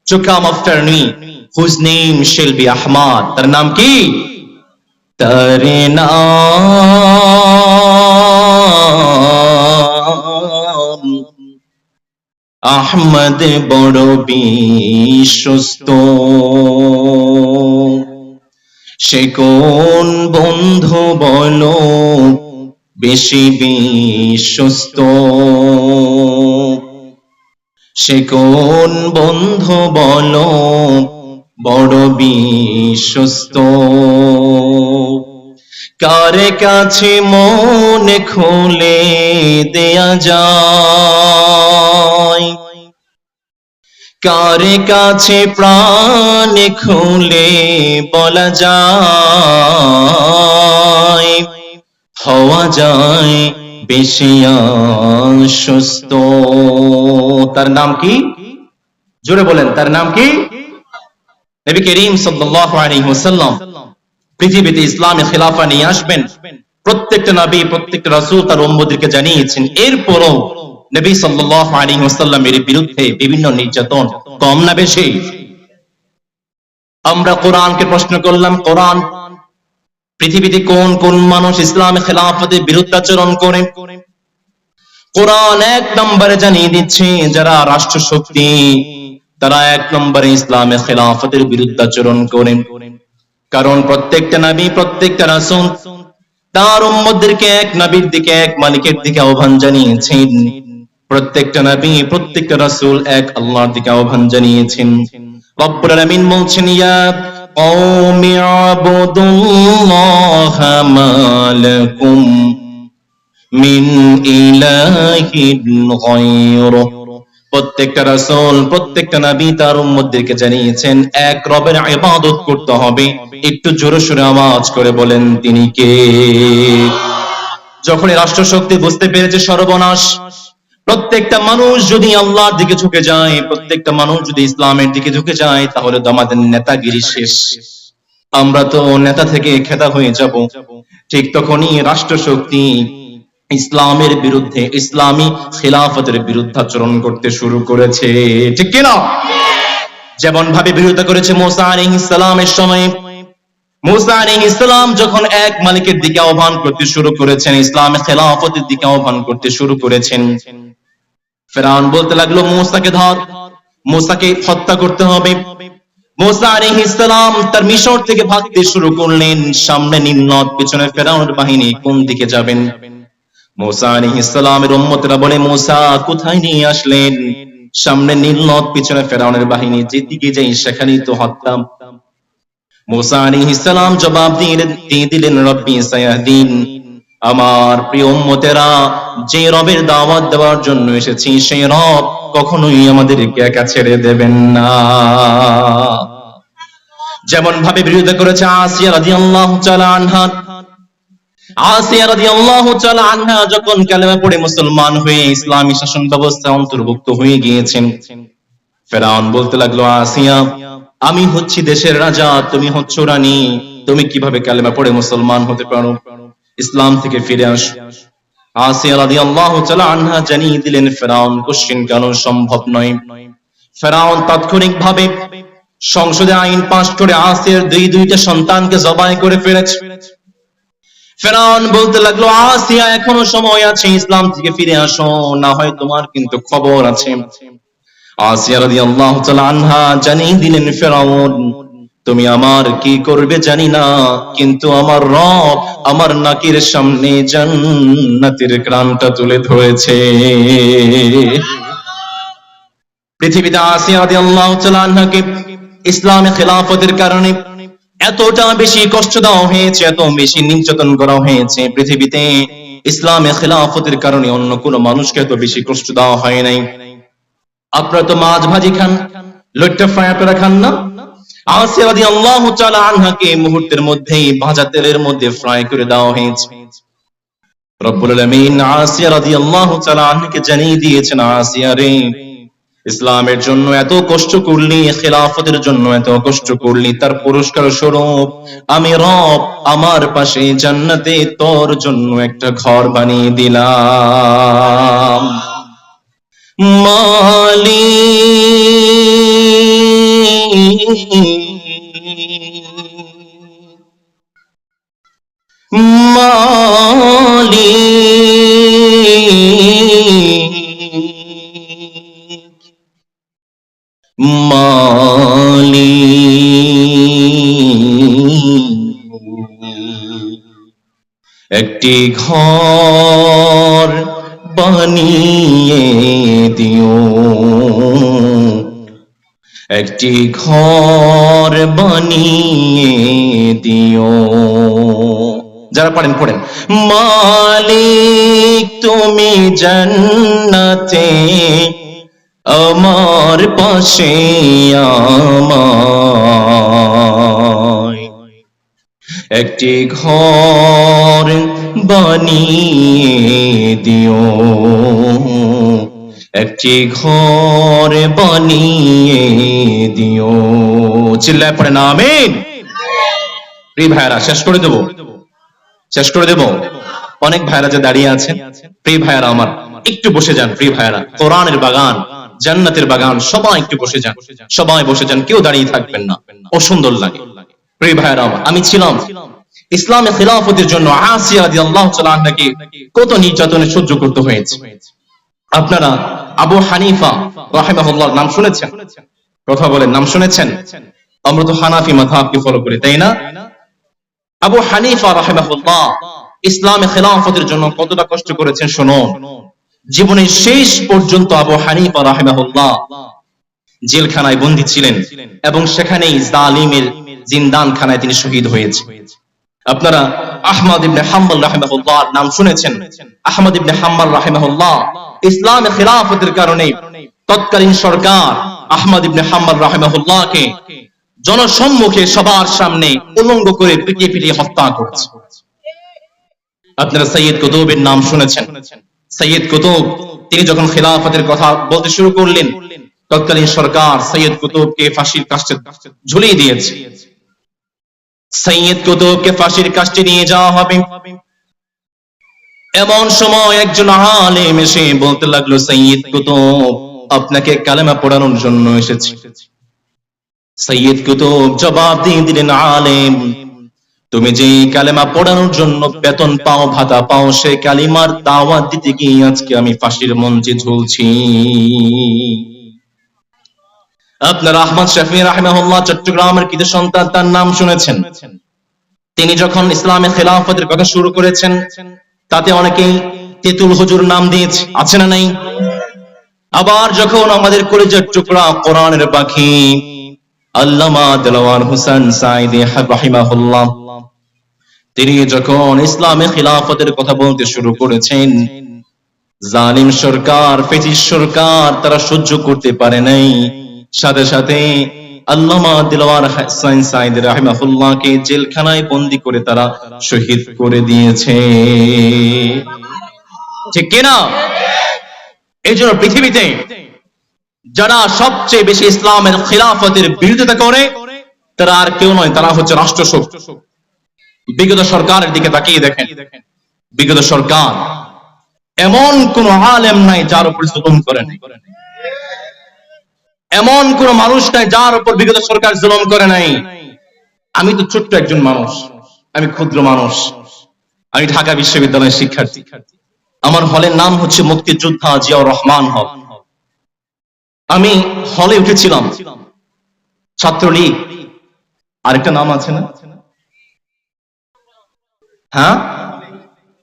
to come after me, whose name shall be Ahmad. তার নাম কি? তার নাম আহমদ বড় বিশ্বস্ত। সে কোন বন্ধু বলো বেশি বিশ্বস্ত? সে কোন বন্ধু বলো বড় বিশ্বস্ত? কার কাছে মন খুলে দেয়া যায়, কার কাছে প্রাণ খুলে বলা যায়, হওয়া যায় বেশি আশ্বস্ত। তার নাম কি? জোরে বলেন, তার নাম কি? নবী করিম সাল্লাল্লাহু আলাইহি ওয়াসাল্লাম পৃথিবীতে ইসলামী খেলাফা নিয়ে আসবেন, প্রত্যেকটা নবী প্রত্যেকটা রাসূল তার উম্মতদেরকে জানিয়েছেন। এরপরও নবী সাল্লাল্লাহু আলাইহি ওয়াসাল্লামের বিরুদ্ধে বিভিন্ন নির্যাতন কম না বেশি? আমরা কোরআনকে প্রশ্ন করলাম, কোরআন পৃথিবীতে কোন কোন মানুষ ইসলামী খেলাফতের বিরুদ্ধাচরণ করে? কোরআন এক নম্বরে জানিয়ে দিচ্ছে যারা রাষ্ট্র শক্তি তারা এক নম্বরে ইসলামী খেলাফতের বিরুদ্ধাচরণ করেন। কারণ প্রত্যেকটা নবী প্রত্যেকটা রাসূল তার উম্মতদেরকে এক নবীর দিকে, এক মালিকের দিকে আহ্বান জানিয়েছেন। প্রত্যেকটা নবী প্রত্যেকটা রাসূল এক আল্লাহর দিকে আহ্বান জানিয়েছেন। রব্বুল আলামিন বলছেন ইয়া কওমি আবুদুল্লাহা মা লাকুম মিন ইলাহিন গায়রুহু। প্রত্যেকটা রাসূল প্রত্যেকটা নবী তার উম্মতদেরকে জানিয়েছেন এক রবের ইবাদত করতে হবে। একটু জোরে সোরে আওয়াজ করে বলেন তিনি কে? যখন রাষ্ট্র শক্তি বুঝতে পেরেছে সর্বনাশ, প্রত্যেকটা মানুষ যদি আল্লাহর দিকে ঝুঁকে যায়, প্রত্যেকটা মানুষ যদি ইসলামের দিকে ঝুঁকে যায়, তাহলে তো আমাদের নেতাগিরি শেষ, আমরা তো নেতা থেকে খেতা হয়ে যাব। ঠিক তখনই রাষ্ট্র শক্তি ইসলামের বিরুদ্ধে, ইসলামী খিলাফতের বিরুদ্ধাচরণ করতে শুরু করেছে, ঠিক কিনা? যেমন ভাবে বিরোধিতা করেছে মুসা আলাইহিস সালামের সময়। মুসা আলাইহিস সালাম যখন এক মালিকের দিকে আহ্বান করতে শুরু করেছেন, ইসলামী খেলাফতের দিকে আহ্বান করতে শুরু করেছেন, ফেরাউন বলতে লাগলো মুসাকে ধর, মুসাকে হত্যা করতে হবে। মুসা আলাইহিস সালাম তার মিশর থেকে ভাগতে শুরু করলেন, সামনে নীল নদ, পিছনে ফেরাউনের বাহিনী, কোন দিকে যাবেন? মুসা আলাইহিস সালামের উম্মতরা বলে মুসা কোথায় নিয়ে আসলেন? সামনে নীল নদ, পিছনে ফেরাউনের বাহিনী, যেদিকে যাই সেখানেই তো হত্যা। মুসা আলাইহিস সালাম জবাব দিয়ে দিলেন রব্বি সায়াহদিন, আমার প্রিয় উম্মতেরা, যে রবের দাওয়াত দেওয়ার জন্য এসেছি সেই রব কখনোই আমাদেরকে একা ছেড়ে দেবেন না। যেমন ভাবে বিরোধিতা করেছে আসিয়া রাদিয়াল্লাহু তাআলা আনহা। আসিয়া রাদিয়াল্লাহু তাআলা আনহা যখন কালেমা পড়ে মুসলমান হয়ে ইসলামী শাসন ব্যবস্থা অন্তর্ভুক্ত হয়ে গিয়েছেন, ফেরাউন বলতে লাগলো আসিয়া আমি হচ্ছি দেশের রাজা, তুমি হচ্ছ রানী, তুমি কিভাবে কালেমা পড়ে মুসলমান হতে পারো? ইসলাম থেকে ফিরে আসো। আসিয়া রাদিয়াল্লাহু তাআলা আনহা জানিয়ে দিলেন ফেরাউন কোশ্চেন কেন সম্ভব নয়। ফেরাউন তাৎক্ষণিকভাবে সংসদে আইন পাস করে আসিয়ার দুইটা সন্তানকে জবাই করে ফেলেছে। ফেরাউন বলতে লাগলো, আসিয়া এখনো সময় আছে, ইসলাম থেকে ফিরে আসো, না হয় তোমার কিন্তু খবর আছে। আসিয়া রাদিয়াল্লাহু তাআলা আনহা জানিয়ে দিলেন, ফেরাউন তুমি আমার কি করবে জানি না, কিন্তু আমার রব আমার নাকের সামনে জান্নাতের ঘ্রাণটা তুলে ধরেছে। পৃথিবীতে আসিয়া রাদিয়াল্লাহু তাআলা আনহাকে ইসলামে খেলাফতের কারণে এতটা বেশি কষ্ট দেওয়া হয়েছে, এত বেশি নির্যাতন করা হয়েছে, পৃথিবীতে ইসলামে খেলাফতের কারণে অন্য কোনো মানুষকে এত বেশি কষ্ট দেওয়া হয় নাই। আপনারা তো মাছ ভাজি খান, লইট্টা ফ্রাই আপনারা খান না? আসিয়া রাদিয়াল্লাহু তাআলা আনহাকে মুহূর্তের মধ্যেই ভাজা তেলের মধ্যে ফ্রাই করে দেওয়া হয়েছে। রব্বুল আলামিন আসিয়া রাদিয়াল্লাহু তাআলা আনহাকে জানিয়ে দিয়েছেন, আসিয়া রে, ইসলামের জন্য এত কষ্ট করলি, খেলাফতের জন্য এত কষ্ট করলি, তার পুরস্কার স্বরূপ আমি রব আমার পাশে জান্নাতে তোর জন্য একটা ঘর বানিয়ে দিলাম। একটি ঘর বানিয়ে দিও, একটি ঘর বানিয়ে দিও। যারা পারেন পড়েন, মালিক তুমি জান্নাতে আমার পাশে আমায় একটি ঘর বানিয়ে দিও, একটি ঘর বানিয়ে দিও। চিল্লায় পড়েন আমিন। প্রিয় ভাইরা, শেষ করে দেব, শেষ করে দেব। অনেক ভাইরা যে দাঁড়িয়ে আছেন, প্রিয় ভাইরা আমার একটু বসে যান। প্রিয় ভাইরা, কোরআনের বাগান, জান্নাতের বাগান, সবাই একটু বসে যান, সবাই বসে যান, কেউ দাঁড়িয়ে থাকবেন না, অসুন্দর লাগে। প্রিয় ভাইরা আমার, আমি ছিলাম ইসলামে খেলাফতের জন্য আসিয়া রাদিয়াল্লাহু তাআলা আনহাকে কত নির্যাতনে সহ্য করতে হয়েছে। আপনারা আবু হানিফা রাহিমাহুল্লাহর নাম শুনেছেন? কথা বলেন, নাম শুনেছেন? আমরা তো হানাফি মাযহাবকে ফলো করি, তাই না? আবু হানিফা রাহিমাহুল্লাহ ইসলামে খেলাফতের জন্য কতটা কষ্ট করেছেন শুনুন। জীবনের শেষ পর্যন্ত আবু হানিফা রাহিমাহুল্লাহ জেলখানায় বন্দী ছিলেন এবং সেখানেই জালিমের জিন্দানখানায় তিনি শহীদ হয়েছেন। আপনারা আহমদ ইবনে হাম্বল রাহিমাহুল্লাহর নাম শুনেছেন? আহমদ ইবনে হাম্বল রাহিমাহুল্লাহ ইসলামে খেলাফতের কারণে তৎকালীন সরকার আহমদ ইবনে হাম্বল রাহিমাহুল্লাহকে জনসম্মুখে সবার সামনে উলঙ্গ করে পিটিয়ে পিটিয়ে হত্যা করেছে। আপনারা সৈয়দ কুতুবের নাম শুনেছেন? সৈয়দ কুতুব তিনি যখন খেলাফতের কথা বলতে শুরু করলেন, তৎকালীন সরকার সৈয়দ কুতুবকে ফাঁসির কাস্টে ঝুলিয়ে দিয়েছে। সৈয়দ কুতুবকে ফাঁসির কাস্টে নিয়ে যাওয়া হবে, এমন সময় একজন আলেম এসে বলতে লাগলো, সৈয়দ কুতুব আপনাকে কালেমা পড়ানোর জন্য এসেছি। সৈয়দ কুতুব জবাব দিয়ে দিলেন, আলেম তুমি যে কালেমা পড়ানোর জন্য বেতন পাও, ভাতা পাও, সেই কালিমার দাওয়াত দিতে গিয়ে আজকে আমি ফাঁসির মঞ্চে ঝুলছি। আপনারা আহমদ শফি রাহিমাহুল্লাহ চট্টগ্রামের কৃতি সন্তান, তার নাম শুনেছেন? তিনি যখন ইসলামে খেলাফতের কথা শুরু করেছেন, তাতে অনেকেই তেতুল হুজুর নাম দিয়েছে, আছে না নাই? আবার যখন আমাদের কলিজার টুকরা কোরআনের পাখি আল্লামা দেলাওয়ার হোসেন সাঈদী রাহিমাহুল্লাহ তিনি যখন ইসলামে খেলাফতের কথা বলতে শুরু করেছেন, জালিম সরকার, ফেসিস সরকার তারা সহ্য করতে পারে নাই, সাথে সাথে আল্লামা দেলাওয়ার হোসেন সাঈদী রাহিমাহুল্লাহকে জেলখানায় বন্দী করে তারা শহীদ করে দিয়েছে। ঠিক কিনা? এই জন্য পৃথিবীতে যারা সবচেয়ে বেশি ইসলামের খেলাফতের বিরোধিতা করে তারা আর কেউ নয়, তারা হচ্ছে রাষ্ট্রশক্তি। বিগত সরকারের দিকে তাকিয়ে দেখেন, বিগত সরকার এমন কোন আলেম নাই যার উপর জুলুম করে নাই, এমন কোন মানুষ নাই যার উপর বিগত সরকার জুলুম করে নাই। আমি তো ছোট্ট একজন মানুষ, আমি ক্ষুদ্র মানুষ, আমি ঢাকা বিশ্ববিদ্যালয়ের শিক্ষার্থী। আমার হলের নাম হচ্ছে মুক্তিযোদ্ধা জিয়াউর রহমান হল। আমি হলে উঠেছিলাম ছাত্রলীগ, আরেকটা নাম আছে না? হ্যাঁ,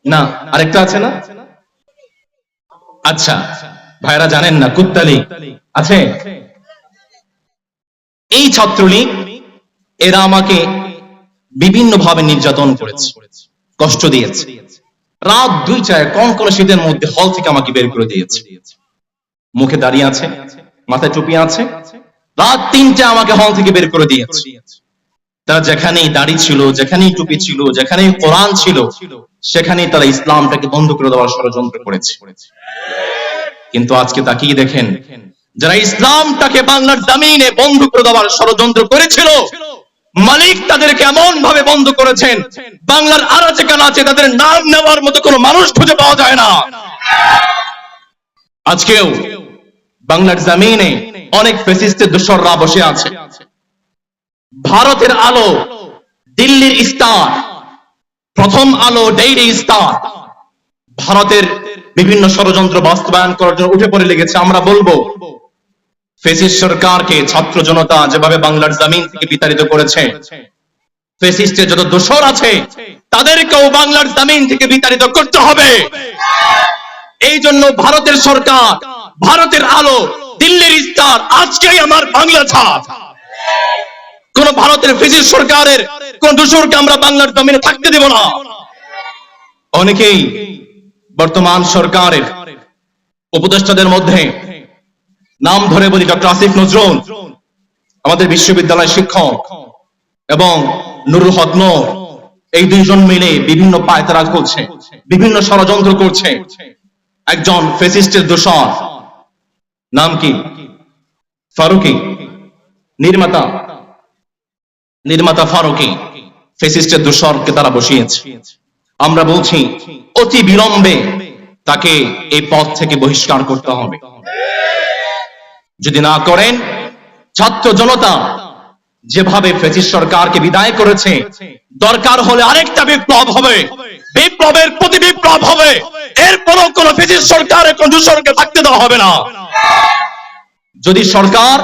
না আরেকটা আছে না? আচ্ছা, ভাইরা জানেন না, কুত্তালীগ আছে। এই ছাত্রলীগ এরা আমাকে বিভিন্ন ভাবে নির্যাতন করেছে, কষ্ট দিয়েছে। রাত 2টায় কনকনে শীতের মধ্যে হল থেকে আমাকে বের করে দিয়েছে। মুখে দাঁড়িয়ে আছে, মাথায় টুপি আছে। রাত 3টায় আমাকে হল থেকে বের করে দিয়েছে। তারা যেখানেই দাড়ি ছিল, যেখানেই টুপি ছিল, যেখানেই কোরআন ছিল, সেখানেই তারা ইসলামটাকে বন্ধ করে দেওয়ার ষড়যন্ত্র করেছে। কিন্তু আজকে তাকিয়ে দেখেন, যারা ইসলামটাকে বাংলার জমিনে বন্ধ করে দেওয়ার ষড়যন্ত্র করেছিল, মালিক তাদেরকে এমন ভাবে বন্ধ করেছেন, বাংলার আনাচে কানাচে তাদের নাম নেওয়ার মতো কোনো মানুষ খুঁজে পাওয়া যায় না। আজকেও বাংলার জমিনে অনেক ফ্যাসিস্টের দোসররা বসে আছে। ভারতের আলো, দিল্লির স্টার, প্রথম আলো, ডেইলি স্টার ভারতের বিভিন্ন ষড়যন্ত্র বাস্তবায়ন করার জন্য উঠে পড়ে লেগেছে। আমরা বলবো, ফ্যাসিস্ট সরকারকে ছাত্র জনতা যেভাবে বাংলার জমিন থেকে বিতাড়িত করেছে, ফ্যাসিস্টের যত দোসর আছে তাদেরকেও বাংলার জমিন থেকে বিতাড়িত করতে হবে। এই জন্য ভারতের সরকার, ভারতের আলো, দিল্লির স্টার আজকেই আমার বাংলা ছাপ। কোন ভারতের ফ্যাসিস্ট সরকারের কোন দোসরকে আমরা বাংলার জমিনে থাকতে দেব না। অনেকেই বর্তমান সরকারের উপদেষ্টাদের মধ্যে নাম ধরে বলি, ডক্টর আসিফ নজরুল আমাদের বিশ্ববিদ্যালয়ের শিক্ষক, এবং নুরুল হক নূর, এই দুইজন মিলে বিভিন্ন পায়তারা করছে, বিভিন্ন ষড়যন্ত্র করছে। একজন ফ্যাসিস্টের দোসর, নাম কি? ফারুকী, নির্মাতা ফারুকী, ফ্যাসিস্টের দোসরকে তারা বসিয়েছে। আমরা বলছি অতি বিলম্বে তাকে এই পদ থেকে বহিষ্কার করতে হবে। যদি না করেন, ছাত্র জনতা যেভাবে ফ্যাসিস্ট সরকারকে বিদায় করেছে, দরকার হলে আরেকটা বিপ্লব হবে, বিপ্লবের প্রতি বিপ্লব হবে। এরপরও কোন ফ্যাসিস্ট সরকারের কোন দোসরকে থাকতে দেওয়া হবে না। যদি সরকার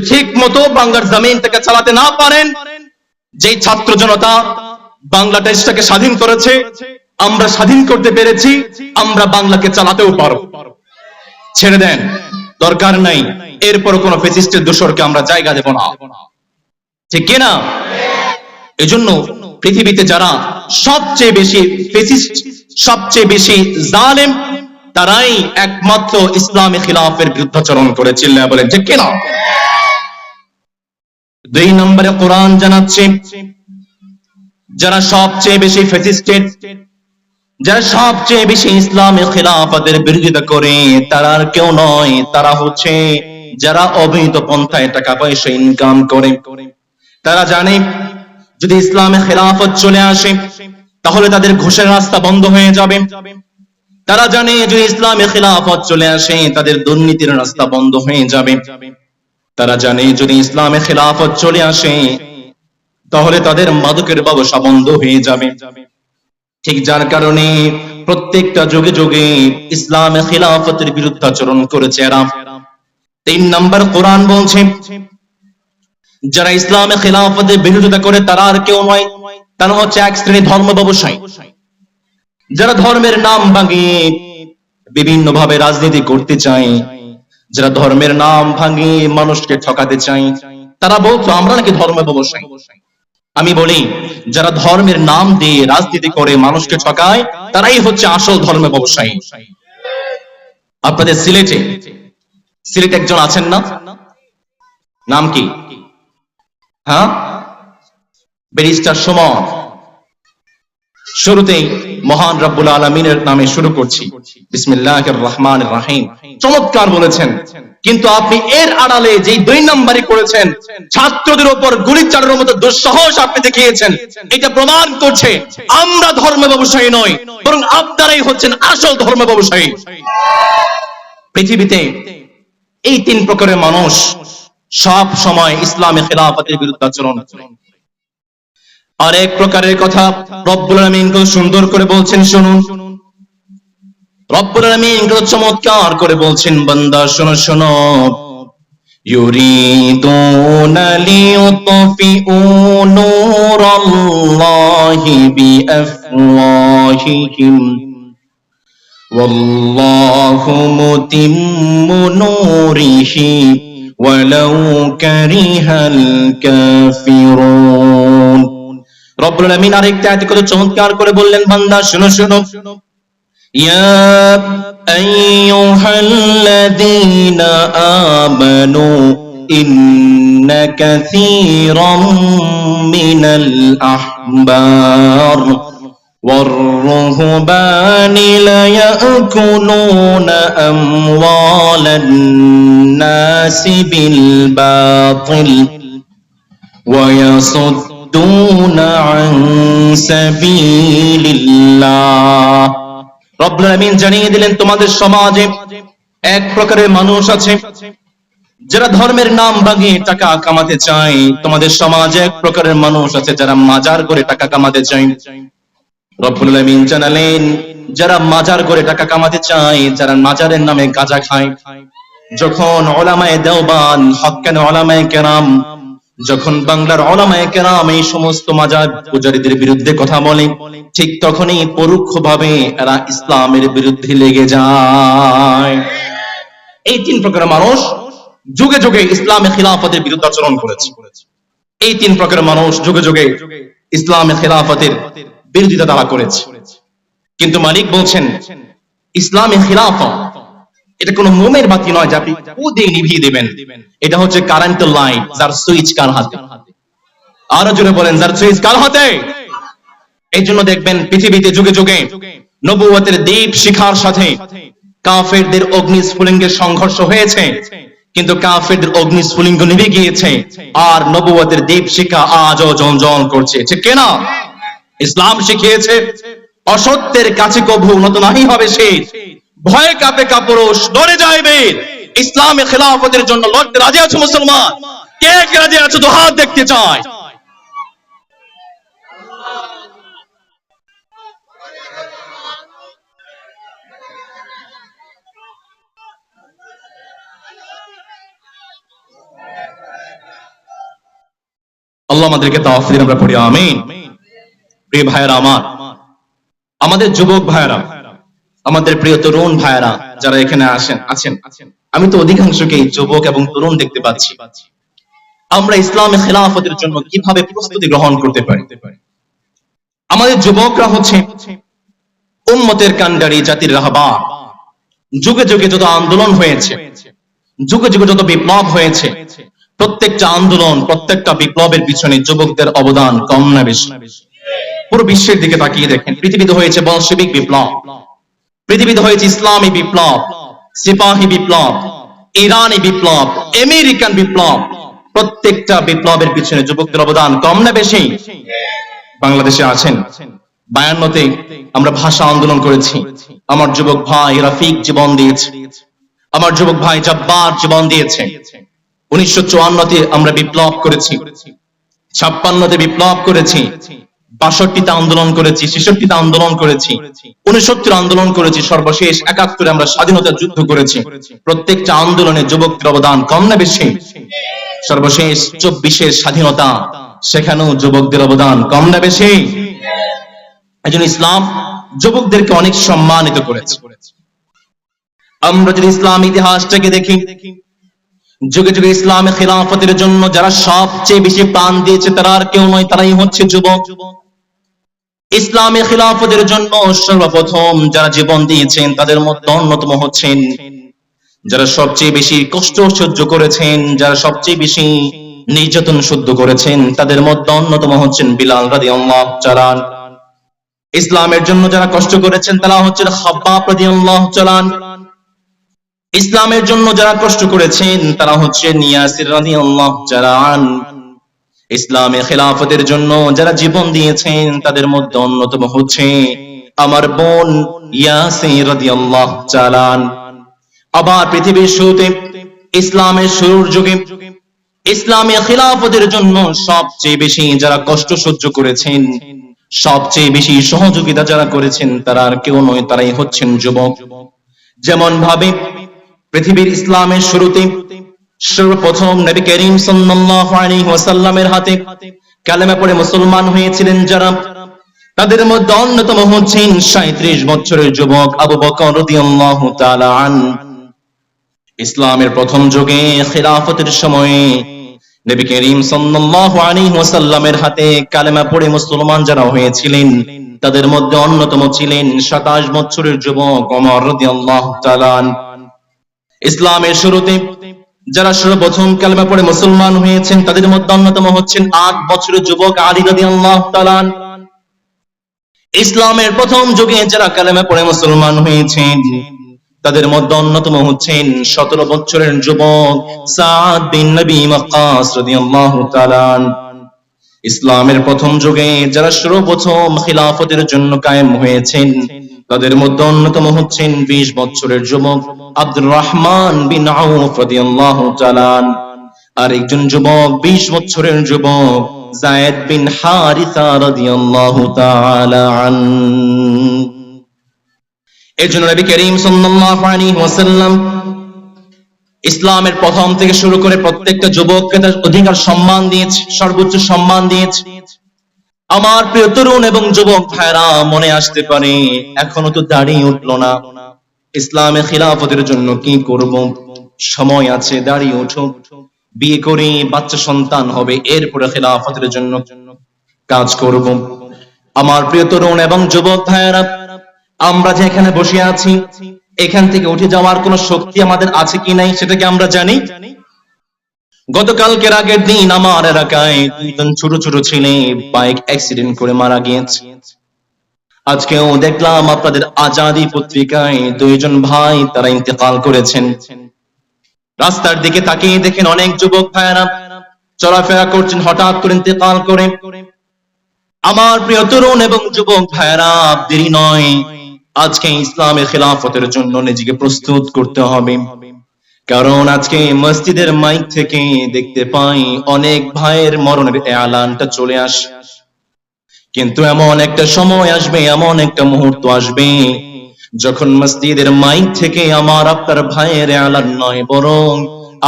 ঠিক মতো বাংলার জমিন থেকে চালাতে না পারেন, যে ছাত্র জনতা বাংলাদেশটাকে স্বাধীন করেছে, আমরা স্বাধীন করতে পেরেছি, আমরা বাংলাকে চালাতেও পারো। ছেড়ে দেন, দরকার নাই। এরপর কোন ফ্যাসিস্টের দোসরকে আমরা জায়গা দেব না, ঠিক কিনা? এজন্য পৃথিবীতে যারা সবচেয়ে বেশি ফ্যাসিস্ট, সবচেয়ে বেশি জালেম, তারাই একমাত্র ইসলামী খিলাফের বিরুদ্ধাচরণ করে। চিল্লায়া বলেন ঠিক কিনা? 2 নম্বরে কোরআন জানাচ্ছে, যারা সবচেয়ে বেশি ফ্যাসিস্টেড, যারা সবচেয়ে বেশি ইসলামী খিলাফতের বিরোধিতা করে, তারা আর কেউ নয়, তারা হচ্ছে যারা অবৈধ পন্থায় টাকা পয়সা ইনকাম করে। তারা জানে যদি ইসলামী খিলাফত চলে আসে তাহলে তাদের ঘুষের রাস্তা বন্ধ হয়ে যাবে। তারা জানে যদি ইসলামী খিলাফত চলে আসে তাদের দুর্নীতির রাস্তা বন্ধ হয়ে যাবে। তারা জানে যদি ইসলামী খিলাফত চলে আসে তাহলে তাদের মাদকের ব্যবসা বন্ধ হয়ে যাবে। ঠিক যার কারণে প্রত্যেকটা যুগে যুগে ইসলামী খিলাফতের বিরুদ্ধাচরণ করেছে এরা। 3 নম্বর কোরআন বলছে, যারা ইসলামী খিলাফতের বিরোধিতা করে তারা আর কেউ নয়, তারা হচ্ছে এক শ্রেণীর ধর্ম ব্যবসায়ী, যারা ধর্মের নাম ভাঙিয়ে বিভিন্ন ভাবে রাজনীতি করতে চায়, যারা ধর্মের নাম ভাঙিয়ে মানুষকে ঠকাতে চায়। তারা বলতো আমরা নাকি ধর্ম ব্যবসায়ী। আমি বলি, যারা ধর্মের নাম দিয়ে রাজনীতি করে মানুষকে ঠকায়, তারাই হচ্ছে আসল ধর্ম ব্যবসায়ী। আপনাদের সিলেটে একজন আছেন না, নাম কি? হ্যাঁ, ব্যারিস্টার সুমন। শুরুতেই মহান রব্বুল আলামিনের নামে শুরু করছি, বিসমিল্লাহির রহমানির রহিম। চমৎকার বলেছেন, কিন্তু আপনি এর আড়ালে যে 2 নম্বরে করেছেন, ছাত্রদের উপর গুলি চালানোর মতো দুঃসাহস আপনি দেখিয়েছেন, এটা প্রমাণ করছে আমরা ধর্ম ব্যবসায়ী নই, বরং আপনারাই হচ্ছেন আসল ধর্ম ব্যবসায়ী। পৃথিবীতে এই 3 প্রকারের মানুষ সব সময় ইসলামী খিলাফতের বিরুদ্ধে আচরণ করে। আরেক প্রকারের কথা রব্বুল আলামিন খুব সুন্দর করে বলছেন, শুনুন। রব্বুল আলামিন খুব চমৎকার করে বলছেন, বান্দা শোনো শোনো, ইউরিদুনা লিইউতফিউ নূরাল্লাহি বিআফওয়াহিহিম ওয়াল্লাহু মুতিম্মু নূরিহি ওয়ালাউ কারিহাল কাফিরুন। রব্বুল আলামিন আরেকটা আয়াতে কত চমৎকার করে বললেন, বান্দা শোনো শোনো, ইয়া আইয়ুহাল্লাযীনা আমানু ইন্না কাসীরাম মিনাল আহবার والرهبان ليأكلون أموال الناس بالباطل ويصدون عن سبيل الله। রব্বুল আলামিন জানিয়ে দিলেন, তোমাদের সমাজে এক প্রকারের মানুষ আছে যারা ধর্মের নাম ভাঙিয়ে টাকা কামাতে চায়। তোমাদের সমাজে এক প্রকারের মানুষ আছে যারা মাজার করে টাকা কামাতে চায়। রব্বুল আলামিন জানালেন, যারা মাজার করে টাকা কামাতে চায়, যারা মাজারের নামে গাঁজা খায়, যখন উলামায়ে দেওবান্দ, হক্কানি উলামায়ে কেরাম, যখন বাংলার উলামায়ে কেরাম এই সমস্ত মাজার পূজারীদের বিরুদ্ধে কথা বলে, ঠিক তখনই পরোক্ষভাবে এরা ইসলামের বিরুদ্ধে লেগে যায়। এই তিন প্রকারের মানুষ যুগে যুগে ইসলামে খিলাফতের বিরুদ্ধে আচরণ করেছে। এই তিন প্রকারের মানুষ যুগে যুগে ইসলামে খিলাফতের বিরোধিতা তারা করেছে। কিন্তু মালিক বলছেন, ইসলামে খিলাফত এটা কোনো মোমের বাতি নয় যা আপনি ফু দিয়ে নিভিয়ে দেবেন। এটা হচ্ছে কারেন্টের লাইট, যার সুইচ কার হাতে। আরো জোরে বলেন, যার সুইচ কার হাতে। এই জন্য দেখবেন পৃথিবীতে যুগে যুগে নবুয়তের দীপ শিখার সাথে কাফেরদের অগ্নিস্ফুলিঙ্গের সংঘর্ষ হয়েছে, কিন্তু কাফেরদের অগ্নিস্ফুলিঙ্গ নিভে গিয়েছে, আর নবুয়তের দীপ শিখা আজও জ্বলজ্বল করছে। ঠিক কিনা? ইসলাম শিখিয়েছে, অসত্যের কাছে কভু নত নাহি হবে সে, ভয়ে কাঁপে কাপুরুষ, ডরে যাইবে। ইসলামে খিলাফতের জন্য লড়তে রাজি আছে মুসলমান? কে কে রাজি আছে? তো হাত দেখতে চাই। আল্লাহ আমাদেরকে তাওফিক আমরা পড়ি, আমিন। প্রিয় ভাইয়েরা আমার, আমাদের যুবক ভাইয়েরা, আমাদের প্রিয় তরুণ ভাইয়েরা যারা এখানে আছেন, আমি তো অধিকাংশকেই যুবক এবং তরুণ দেখতে পাচ্ছি। আমরা ইসলামে খিলাফতের জন্য কিভাবে প্রস্তুতি গ্রহণ করতে পারি? আমাদের যুবকরা হচ্ছে উম্মতের কান্ডারি, জাতির রাহবার। যুগে যুগে যত আন্দোলন হয়েছে, যুগে যুগে যত বিপ্লব হয়েছে, প্রত্যেকটা আন্দোলন, প্রত্যেকটা বিপ্লবের পিছনে যুবকদের অবদান কম না বেশি? পুরো বিশ্বের দিকে তাকিয়ে দেখেন, পৃথিবীতে হয়েছে বলশেবিক বিপ্লব, পৃথিবীতে হয়েছে ইসলামী বিপ্লব, সিপাহী বিপ্লব, ইরানি বিপ্লব, আমেরিকান বিপ্লব। প্রত্যেকটা বিপ্লবের পিছনে যুবকদের অবদান কম না বেশি? বাংলাদেশে আছেন 52-তে আমরা ভাষা আন্দোলন করেছি, আমার যুবক ভাই রাফিক জীবন দিয়েছে, আমার যুবক ভাই জব্বার জীবন দিয়েছে। 1954-তে আমরা বিপ্লব করেছি, 56-তে বিপ্লব করেছি, 62-তে আন্দোলন করেছি, 66-তে আন্দোলন করেছি, 69-এর আন্দোলন করেছি, সর্বশেষ 71-এ আমরা স্বাধীনতার যুদ্ধ করেছি। প্রত্যেকটা আন্দোলনে যুবকদের অবদান কম না বেশি? সর্বশেষ 24-এর স্বাধীনতা, সেখানেও যুবকদের অবদান কম না বেশি? এজন্য ইসলাম যুবকদেরকে অনেক সম্মানিত করেছে। আমরা যদি ইসলাম ইতিহাসটাকে দেখি, যুগে যুগে ইসলামে খিলাফতের জন্য যারা সবচেয়ে বেশি প্রাণ দিয়েছে তারা আর কেউ নয়, তারাই হচ্ছে যুবক। ইসলামে খিলাফতের জন্য সর্বপ্রথম যারা জীবন দিয়েছেন তাদের মধ্যে অন্যতম হচ্ছেন যারা সবচেয়ে বেশি কষ্ট সহ্য করেছেন, যারা সবচেয়ে বেশি নির্যাতন সহ্য করেছেন, তাদের মধ্যে অন্যতম হচ্ছেন বিলাল রাদিয়াল্লাহু তাআলা। ইসলামের জন্য যারা কষ্ট করেছেন তারা হচ্ছেন খাব্বাব রাদিয়াল্লাহু তাআলা। ইসলামের জন্য যারা কষ্ট করেছেন তারা হচ্ছেন ইয়াসির রাদিয়াল্লাহু তাআলা। ইসলামে খিলাফতের জন্য যারা জীবন দিয়েছেন তাদের মধ্যে অন্যতম হচ্ছে আমার বোন ইয়াসির রাদিয়াল্লাহু তাআলা। আবার পৃথিবীর শুরুতে, ইসলামের শুরুর যুগে ইসলামী খিলাফতের জন্য সবচেয়ে বেশি যারা কষ্ট সহ্য করেছেন, সবচেয়ে বেশি সহযোগিতা যারা করেছেন, তারা আর কেউ নয়, তারাই হচ্ছেন যুবক। যেমন ভাবে পৃথিবীর ইসলামের শুরুতে সর্বপ্রথম নবী করিম সাল্লাল্লাহু আলাইহি ওয়াসাল্লামের হাতে কালেমা পড়ে মুসলমান হয়েছিলেন যারা, তাদের মধ্যে অন্যতম হচ্ছেন 37 বছরের যুবক আবু বকর রাদিয়াল্লাহু তাআলা আনহু। ইসলামের প্রথম যুগে খিলাফতের সময়ে নবী করিম সাল্লাল্লাহু আলাইহি ওয়াসাল্লামের হাতে কালেমা পড়ে মুসলমান যারা হয়েছিলেন, তাদের মধ্যে অন্যতম ছিলেন 27 বছরের যুবক ওমর রাদিয়াল্লাহু তাআলা আনহু। ইসলামের শুরুতে যারা সর্বপ্রথম কালেমা পড়ে মুসলমান হয়েছেন, তাদের মধ্যে অন্যতম হচ্ছেন 8 বছরের যুবক আলী রাদিয়াল্লাহু তাআলা আনহু। ইসলামের প্রথম যুগে যারা কালেমা পড়ে মুসলমান হয়েছেন, তাদের মধ্যে অন্যতম হচ্ছেন 17 বছরের যুবক সাদ বিন নবী ওয়াক্কাস রাদিয়াল্লাহু তাআলা আনহু। ইসলামের প্রথম যুগে যারা সর্বপ্রথম খিলাফতের জন্য কায়েম হয়েছেন, তাদের মধ্যে অন্যতম হচ্ছেন 20 বছরের যুবক আব্দুর রহমান বিন আউফ রাদিয়াল্লাহু তাআলা আনহু। আর একজন যুবক 20 বছরের যুবক যায়েদ বিন হারিসা রাদিয়াল্লাহু তাআলা আনহু। এজন্য নবী করিম সাল্লাল্লাহু আলাইহি ওয়াসাল্লাম ইসলামের প্রথম থেকে শুরু করে প্রত্যেকটা যুবককে তার অধিকার সম্মান দিয়েছে, সর্বোচ্চ সম্মান দিয়েছে। আমার প্রিয় তরুণ এবং যুবক ভাইরা, মনে আসতে পারে এখনো তো দাঁড়িয়ে উঠলো না, ইসলামে খিলাফতের জন্য কি করব? সময় আছে, দাঁড়িয়ে ওঠো, বিয়ে করে বাচ্চা সন্তান হবে, এরপরে খিলাফতের জন্য কাজ করব। আমার প্রিয় তরুণ এবং যুবক ভাইরা, আমরা যে এখানে বসে আছি, এখান থেকে উঠে যাওয়ার কোন শক্তি আমাদের আছে কি নাই সেটা কি আমরা জানি? গতকালকের আগের দিন আমার এলাকায় 2 জন ছোট ছোট ছেলে বাইক অ্যাক্সিডেন্ট করে মারা গিয়েছে। আজকেও দেখলাম আপনাদের আজাদী পত্রিকায় 2 জন ভাই তারা ইন্তেকাল করেছেন। রাস্তার দিকে তাকিয়ে দেখেন অনেক যুবক ভাইরা চলাফেরা করছেন, হঠাৎ করে ইন্তেকাল করে। আমার প্রিয় তরুণ এবং যুবক ভাইরা, দেরি নয়, আজকে ইসলামের খিলাফতের জন্য নিজেকে প্রস্তুত করতে হবে। কারণ আজকে মসজিদের মাইক থেকে দেখতে পাই অনেক ভাইয়ের মরণের এলানটা চলে আসে। কিন্তু এমন একটা সময় আসবে, এমন একটা মুহূর্ত আসবে, যখন মসজিদের মাইক থেকে আমার আপনার ভাইয়ের এলান নয়, বরং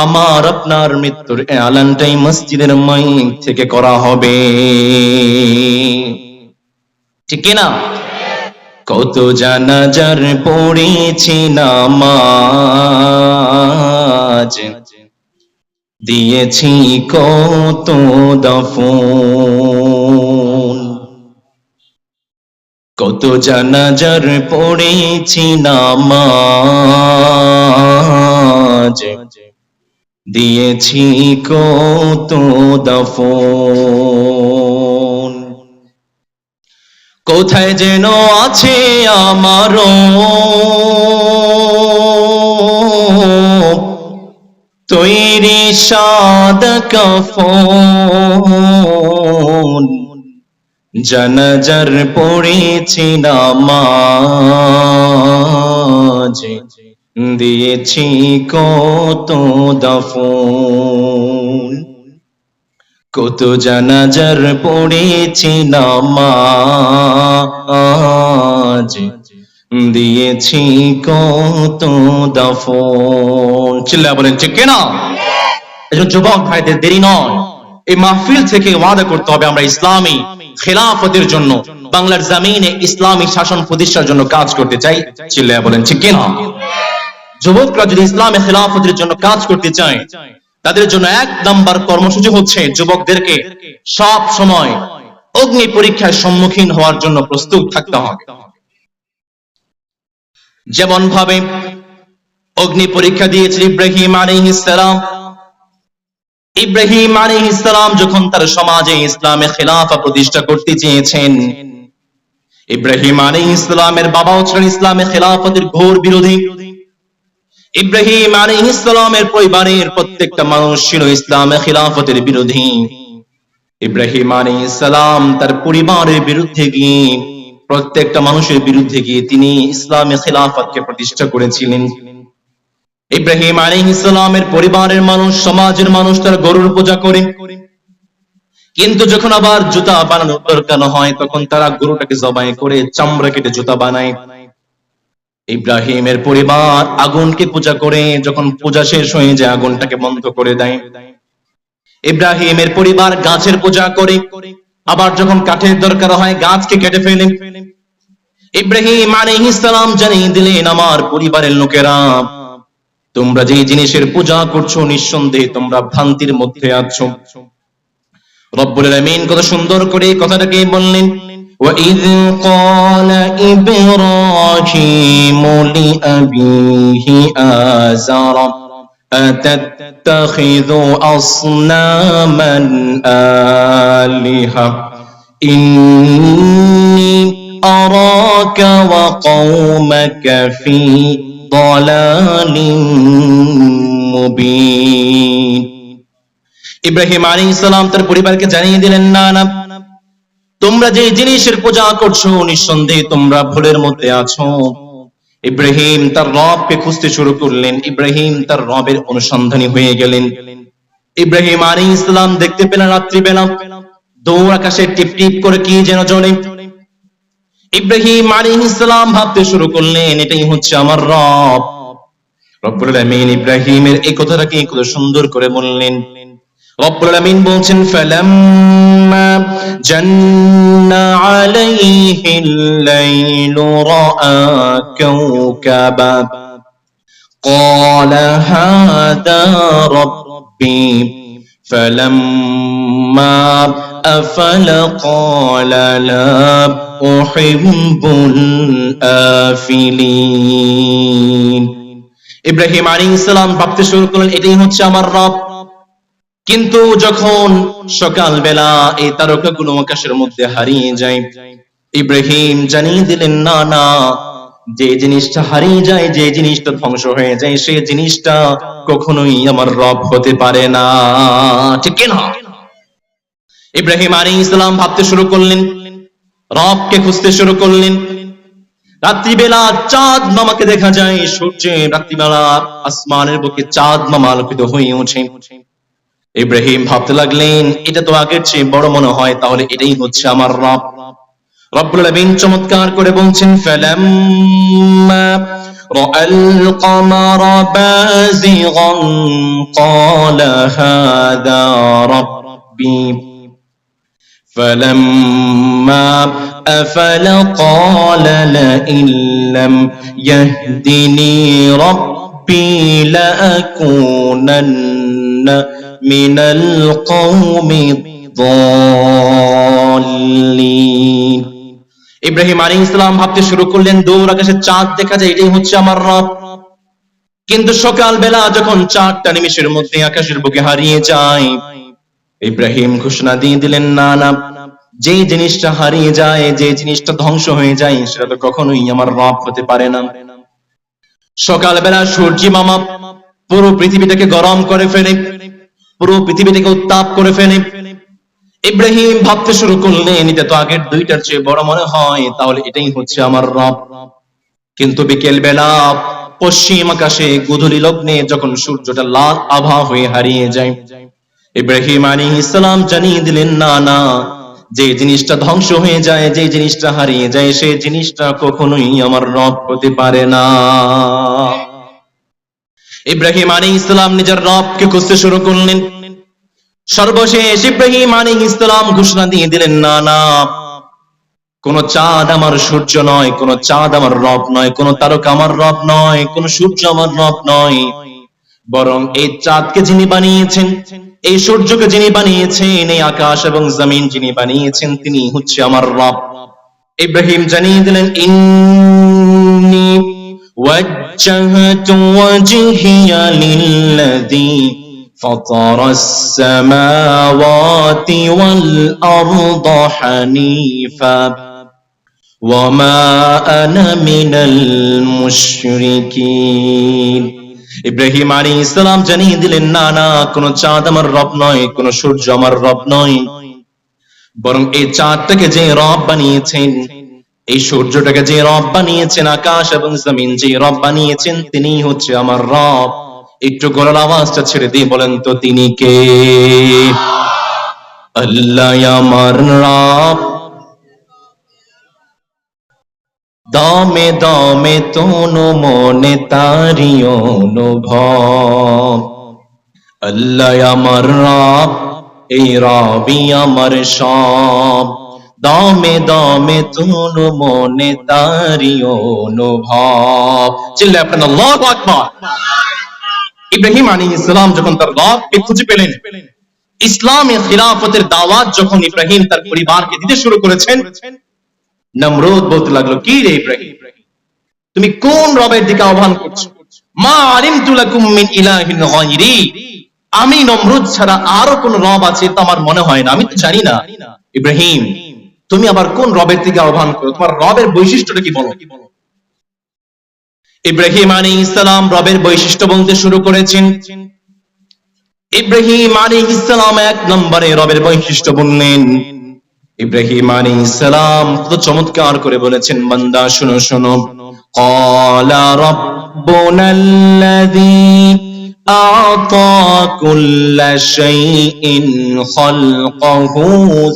আমার আপনার মৃত্যুর এলানটাই মসজিদের মাইক থেকে করা হবে। ঠিক কিনা? কত জানাজার পড়েছি নামাজ, দিয়েছি কত দাফন। কত জানাজার পড়েছি নামাজ, দিয়েছি কত দাফন। কোথায় যেন আছে আমারও তৈরি সাদা কাফন, জানাজার পড়েছি নামাজ, দিয়েছি কত দাফন। কত জানাজার পড়েছি নামাজ, দিয়েছি কত দাফন। চিল্লায়া বলেন ঠিক কিনা? এজন্য যুবক ভাইদের দেরি নয়, এই মাহফিল থেকে ওয়াদা করতে হবে আমরা ইসলামী খিলাফতের জন্য, বাংলার জমিনে ইসলামী শাসন প্রতিষ্ঠার জন্য কাজ করতে চাই। চিল্লায়া বলেন ঠিক কিনা? যুবকরা যদি ইসলামী খিলাফতের জন্য কাজ করতে চায়, তাদের জন্য 1 নাম্বার কর্মসূচি হচ্ছে যুবকদেরকে সব সময় অগ্নি পরীক্ষার সম্মুখীন হওয়ার জন্য প্রস্তুত থাকতে হবে। যেমন ভাবে অগ্নি পরীক্ষা দিয়েছিল ইব্রাহিম আলাইহিস সালাম। ইব্রাহিম আলাইহিস সালাম যখন তার সমাজে ইসলামে খিলাফা প্রতিষ্ঠা করতে চেয়েছেন, ইব্রাহিম আলাইহিস সালামের বাবাও ছিলেন ইসলামে খিলাফতের ঘোর বিরোধী। ইব্রাহিম আলাইহিস সালামের পরিবারের প্রত্যেকটা মানুষ ছিল ইসলামে খিলাফতের বিরোধী। ইব্রাহিম আলাইহিস সালাম তার পরিবারের বিরুদ্ধে গিয়ে, প্রত্যেকটা মানুষের বিরুদ্ধে গিয়ে তিনি ইসলামে খিলাফতকে প্রতিষ্ঠা করেছিলেন। ইব্রাহিম আলাইহিস সালামের পরিবারের মানুষ, সমাজের মানুষ তারা গরুর পূজা করে, কিন্তু যখন আবার জুতা বানানোর দরকার হয় তখন তারা গরুটাকে জবাই করে চামড়া কেটে জুতা বানায়। ইব্রাহিমের পরিবার আগুনকে পূজা করে, যখন পূজা শেষ হয়ে যায় আগুনটাকে বন্ধ করে দেয়। ইব্রাহিমের পরিবার গাছের পূজা করে, আবার যখন কাঠের দরকার হয় গাছকে কেটে ফেলে। ইব্রাহিম আলাইহিস সালাম জানিয়ে দিলেন, আমার পরিবারের লোকেরা, তোমরা যে জিনিসের পূজা করছো নিঃসন্দেহে তোমরা ভ্রান্তির মধ্যে আছো। রব্বুল আলামিন কত সুন্দর করে কথাটাকে বললেন, وَإِذْ قَالَ إِبْرَاهِيمُ لِأَبِيهِ آزَرَ أَتَتَّخِذُ أَصْنَامًا آلِهَةً إِنِّي أَرَاكَ وَقَوْمَكَ فِي ضَلَالٍ مُبِينٍ। ইব্রাহিম আলাইহিস সালাম তার পরিবারকে জানিয়ে দিলেন, না না, তোমরা যে জিনিসের পূজা করছো নিঃসন্দেহে তোমরা ভুলের মধ্যে আছো। ইব্রাহিম তার রবকে খুঁজতে শুরু করলেন, ইব্রাহিম তার রবের অনুসন্ধানী হয়ে গেলেন। ইব্রাহিম আলাইহিস সালাম দেখতে পেলেন রাত্রিবেলা দূর আকাশে টিপ টিপ করে কি যেন জ্বলে। ইব্রাহিম আলাইহিস সালাম ভাবতে শুরু করলেন, এটাই হচ্ছে আমার রব। রব্বুল আলামিন ইব্রাহিমের এই কথাটাকে কত সুন্দর করে বললেন। রব্বুল আলামিন বলছেন, ফালাম্মা জান্না আলাইহিল লাইলু রাআ কাওকাবা ক্বালা হাদা রাব্বি ফালাম্মা আফালা ক্বালা লা উহিব্বুল আফিলিন। ইব্রাহিম আলাইহিস সালাম ভাবতে শুরু করলেন, এটাই হচ্ছে আমার রব। কিন্তু যখন সকালবেলা এই তারকাগুলো আকাশের মধ্যে হারিয়ে যায়, ইব্রাহিম জানিয়ে দিলেন, না না, যে জিনিসটা হারিয়ে যায়, যে জিনিসটা ধ্বংস হয়ে যায়, সেই জিনিসটা কখনোই আমার রব হতে পারে না, ঠিক না? ইব্রাহিম আলাইহিস সালাম ভাবতে শুরু করলেন, রবকে খুঁজতে শুরু করলেন। রাত্রিবেলা চাঁদ মামাকে দেখা যায়, সূর্যের রাত্রিবেলা আসমানের বুকে চাঁদ মামা আলোকিত হয়ে ওঠে। ইব্রাহিম ভাবতে লাগলেন, এটা তো আগের চেয়ে বড় মনে হয়, তাহলে এটাই হচ্ছে আমার রব। রব্বুল আলামিন চমৎকার করে বলছেন, ফালাম্মা রাআল কমারা বাযিগান ক্বালা হাযা রাব্বি ফালাম্মা আফালা ক্বালা লাইন লাম ইয়াহদিনি রাব্বি লাআকুনান্না মিনাল কওমি দ্দাল্লিন। ইব্রাহিম আলাইহিস সালাম ভাবতে শুরু করলেন, দূর আকাশে চাঁদ দেখা যায়, এটাই হচ্ছে আমার রব। কিন্তু সকালবেলা যখন চাঁদটা নিমেষের মধ্যে আকাশের বুকে হারিয়ে যায়, ইব্রাহিম ঘোষণা দিয়ে দিলেন, না না, যে জিনিসটা হারিয়ে যায়, যে জিনিসটা ধ্বংস হয়ে যায়, সেটা তো কখনোই আমার রব হতে পারে না। সকালবেলা সূর্য মামা পুরো পৃথিবীটাকে গরম করে ফেলে, পুরো পৃথিবীটাকে উত্তাপ করে ফেলে। ইব্রাহিম ভাবতে শুরু করলেন, এটা তো আগের দুইটার চেয়ে বড় মনে হয়, তাহলে এটাই হচ্ছে আমার রব। কিন্তু বিকেল বেলা পশ্চিম আকাশে গোধূলি লগ্নে যখন সূর্যটা লাল আভা হয়ে হারিয়ে যায়, ইব্রাহিম আলাইহিস সালাম জানিয়ে দিলেন, না না, যে জিনিসটা ধ্বংস হয়ে যায়, যে জিনিসটা হারিয়ে যায়, সেই জিনিসটা কখনোই আমার রব হতে পারে না। ইব্রাহিম আলাইহিস সালাম নিজের রবকে খুঁজতে শুরু করলেন। সর্বশেষ ইব্রাহিম আলাইহিস সালাম ঘোষণা দিয়ে দিলেন, না না, কোন চাঁদ আমার সূর্য নয়, কোন চাঁদ আমার রব নয়, কোন তারকা আমার রব নয়, কোন সূর্য আমার রব নয়, বরং এই চাঁদকে যিনি বানিয়েছেন, এই সূর্যকে যিনি বানিয়েছেন, এই আকাশ এবং জমিন যিনি বানিয়েছেন, তিনি হচ্ছে আমার রব। ইব্রাহিম জানিয়ে দিলেন, ইন্নী ওয়াজ্জাহতু ওয়াজহিয়া লিল্লাযী فطر السماوات والأرض حنيفا وما أنا من المشركين। ইব্রাহিম আলাইহিস সালাম জানিয়ে দিলেন, না না, কোন চাঁদ আমার রব নয়, কোন সূর্য আমার রব নয়, বরং এই চাঁদটাকে যে রব বানিয়েছেন, এই সূর্যটাকে যে রব বানিয়েছেন, আকাশ এবং জমিন যে রব বানিয়েছেন, তিনি হচ্ছে আমার রব। একটু গলার আওয়াজটা ছেড়ে দিয়ে বলেন তো তিনি কে? আল্লাহ আমার রব। দমে দমে তনু মনে তারি অনুভব। আল্লাহ আমার রব, এই রবি আমার সব। দমে দমে তনু মনে তারি অনুভব। চিল্লায় আপনার আল্লাহু আকবার। ইব্রাহিম আলাইহিস সালাম যখন তার রবকে খুঁজে পেলেন, ইসলামে খিলাফতের দাওয়াত যখন ইব্রাহিম তার পরিবারকে দিতে শুরু করেছেন, নমরুদ বলতে লাগলো, কি রে ইব্রাহিম, তুমি কোন রবের দিকে আহ্বান করছো? মা আলিমতু লাকুম মিন ইলাহিন গায়রি, আমি নমরুদ ছাড়া আরো কোন রব আছে তা আমার মনে হয় না, আমি তো জানি না। ইব্রাহিম, তুমি আবার কোন রবের দিকে আহ্বান করো? তোমার রবের বৈশিষ্ট্যটা কি বলো? ইব্রাহিম আলাইহিস সালাম রবের বৈশিষ্ট্য বলতে শুরু করেছেন। ইব্রাহিম আলাইহিস সালাম এক নম্বরে রবের বৈশিষ্ট্য বললেন। ইব্রাহিম আলাইহিস সালাম তো চমৎকার করে বলেছেন, বান্দা শুনো শুনো। ক্বালা রাব্বুনাল্লাযী আ'তা কুল্লা শাইইন খালকাহু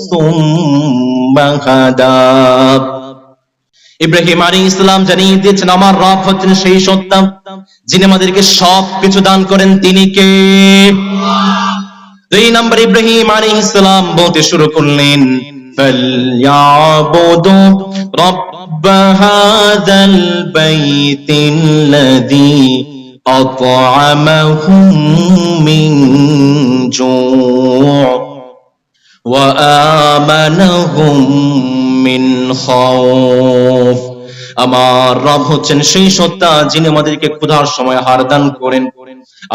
সুম্মা হাদা। ইব্রাহিম আলাইহিস সালাম জানিয়ে দিয়েছেন, আমার রব হচ্ছেন সেই সত্তা যিনি আমাদেরকে সব কিছু দান করেন। তিনি কে? দুই নম্বর, ইব্রাহিম আলাইহিস সালাম বলতে শুরু করলেন, ফালইয়াবুদু রাব্ব হাযাল বাইতিল্লাযী আত'আমাহুম মিন জু' ওয়া আমানাহুম মিন খাউফ। আমার রব হচ্ছেন সেই সত্তা যিনি আমাদেরকে ক্ষুধার সময় আহার দান করেন।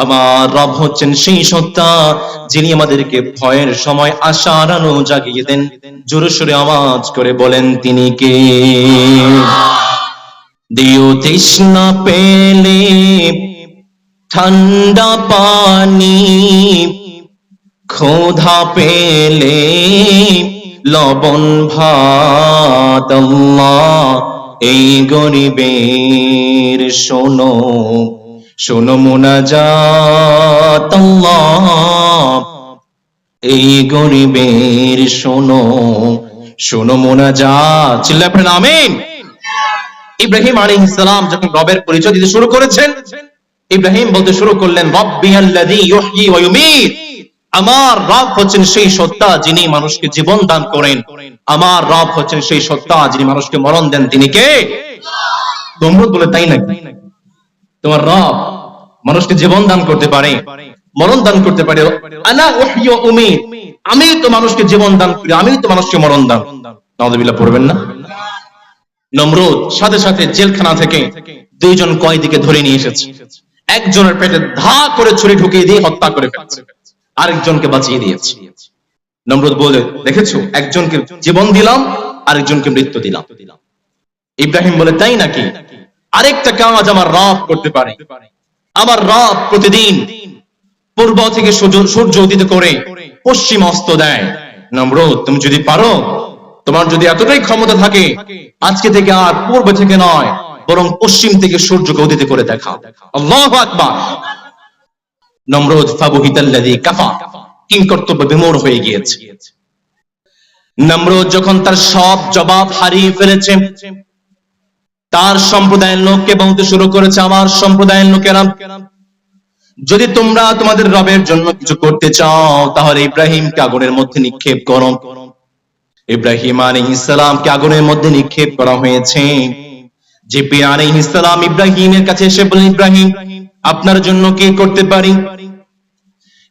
আমার রব হচ্ছেন সেই সত্তা যিনি আমাদেরকে ভয়ের সময় আশার আলো জাগিয়ে দেন। জোরে সোরে আওয়াজ করে বলেন, তিনি কে? দিও তৃষ্ণা পেলে ঠান্ডা পানি, ক্ষুধা পেলে লবণ ভাত। আল্লাহ, এই গরিবের শোনো শোনো মুনাজাত। আল্লাহ, এই গরিবের শোনো শোনো মুনাজাত। চিল্লায় পড়েন আমিন। ইব্রাহিম আলাইহিস সালাম যখন রবের পরিচয় দিতে শুরু করেছেন, ইব্রাহিম বলতে শুরু করলেন, রব্বিয়াল্লাযী ইউহয়ী ওয়া ইউমীত, আমার রব হচ্ছেন সেই সত্তা যিনি মানুষকে জীবন দান করেন। আমার রব হচ্ছেন সেই সত্তা যিনি মানুষকে মরণ দেন। তিনি কে? নমরুদ বলে, তাই নাকি? তোমার রব মানুষকে জীবন দান করতে পারে, মরণ দান করতে পারে? আনা উহয়ী ওয়া উমীত, আমি তো মানুষকে জীবন দান করি, আমি তো মানুষকে মরণ দান। নাউযুবিল্লাহ পড়বেন না? নমরুদ সাথে সাথে জেলখানা থেকে দুইজন কয়েদিকে ধরে নিয়ে এসেছে। একজনের পেটে ধা করে ছুরি ঢুকিয়ে দিয়ে হত্যা করে ফেলেছে, আরেকজনকে বাঁচিয়ে দিয়েছে। নমরুদ বলে, দেখেছো, একজনকে জীবন দিলাম, আরেকজনকে মৃত্যু দিলাম। ইব্রাহিম বলে, তাই নাকি? আরেকটা কাজ আমার রব করতে পারে। আমার রব প্রতিদিন পূর্ব থেকে সূর্য উদিত করে পশ্চিম অস্ত দেয়। নমরুদ, তুমি যদি পারো, তোমার যদি এতটাই ক্ষমতা থাকে, আজকে থেকে আর পূর্ব থেকে নয়, বরং পশ্চিম থেকে সূর্যকে উদিত করে দেখাও। আল্লাহু আকবার। নমরুদ ফাবুহিতাল্লাযী কাফা, কিংকর্তব্য বিমূঢ় হয়ে গিয়েছে। নমরুদ যখন তার সব জবাব হারিয়ে ফেলেছে, তার সম্প্রদায়ের লোককে বলতে শুরু করেছে, আমার সম্প্রদায়ের লোকেরা, যদি তোমরা তোমাদের রবের জন্য কিছু করতে চাও, তাহলে ইব্রাহিমকে আগুনের মধ্যে নিক্ষেপ করো। ইব্রাহিম আলাইহিস সালামকে আগুনের মধ্যে নিক্ষেপ করা হয়েছে। জিবরিল আলাইহিস সালাম ইব্রাহিমের কাছে এসে বলেন, ইব্রাহিম, আপনার জন্য কি করতে পারি?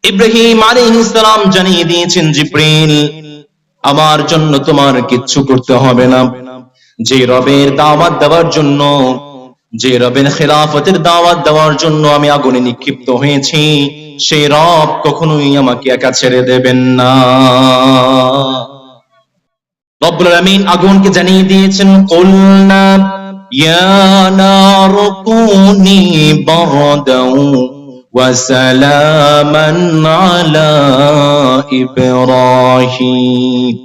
ইব্রাহিম আলাইহিস সালাম জানিয়ে দিয়েছেন, জিবরিল, আমার জন্য তোমার কিচ্ছু করতে হবে না। যে রবের দাওয়াত দেওয়ার জন্য, যে রবের খেলাফতের দাওয়াত দেওয়ার জন্য আমি আগুনে নিক্ষিপ্ত হয়েছি, সেই রব কখনোই আমাকে একা ছেড়ে দেবেন না। রব্বুল আলামিন আগুনকে জানিয়ে দিয়েছেন, কুলনা ইয়া নারু কুনি বারদাও ওয়া সালামান আলা ইব্রাহিম।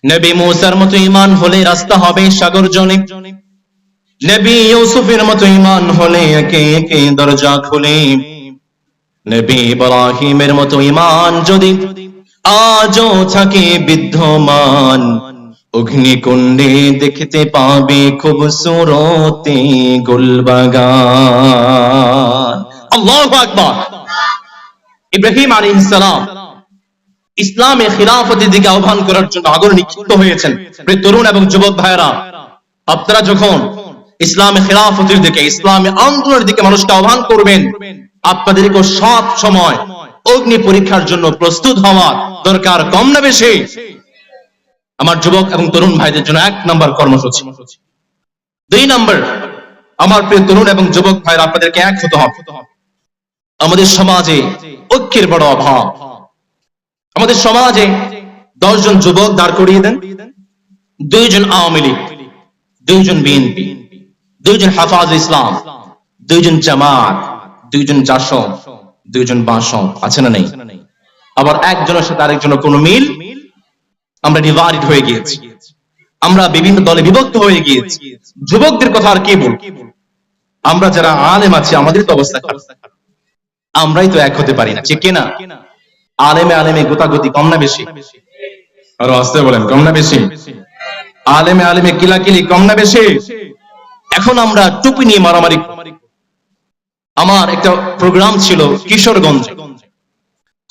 নবী মূসার মতো ঈমান হলে রাস্তা হবে সাগর জনে, নবী ইউসুফের মতো ঈমান হলে একে একে দরজা খুলে, নবী ইব্রাহিমের মতো ঈমান যদি আজও থাকে বিদ্যমান, অগ্নিকুণ্ডে দেখতে পাবে খুবসুরতে গুলবাগান। আল্লাহু আকবার। ইব্রাহিম আলাইহিস সালাম ইসলামে খিলাফতের দিকে আহ্বান করার জন্য আগুনে নিক্ষিপ্ত হয়েছেন। প্রিয় তরুণ এবং যুবক ভাইরা, আপনারা যখন ইসলামে খিলাফতের দিকে, ইসলামে আন্দোলনের দিকে মানুষকে আহ্বান করবেন, আপনাদেরকে সব সময় অগ্নি পরীক্ষার জন্য প্রস্তুত হওয়া দরকার, কম না বেশি? আমার যুবক এবং তরুণ ভাইদের জন্য 1 নম্বর কর্মসূচি। 2 নম্বর, আমার প্রিয় তরুণ এবং যুবক ভাইরা, আপনাদেরকে এক হতে হবে। আমাদের সমাজে ঐক্যের বড় অভাব। আমাদের সমাজে 10 জন যুবক দাঁড় করিয়ে দেন, 2 জন আওয়ামী লীগ, 2 জন বিএনপি, 2 জন হাফাজ ইসলাম, 2 জন জামাত, 2 জন জাসদ, 2 জন বাসদ, আছে না নেই? আবার একজনের সাথে আরেকজনের কোনো মিল, আমরা ডিভাইড হয়ে গিয়েছি, আমরা বিভিন্ন দলে বিভক্ত হয়ে গিয়েছি। যুবকদের কথা আর কি বলবো? আমরা যারা আলেম আছি আমাদের তো অবস্থা খারাপ, আমরাই তো এক হতে পারি না, ঠিক কিনা? আলেমে আলেমে গোতাগতি কম না বেশি? আরো আসতে বলেন, কম না বেশি? আলেমে আলেমে কিলাকিলি কম না বেশি? এখন আমরা টুপি নিয়ে মারামারি। আমার একটা প্রোগ্রাম ছিল কিশোরগঞ্জে,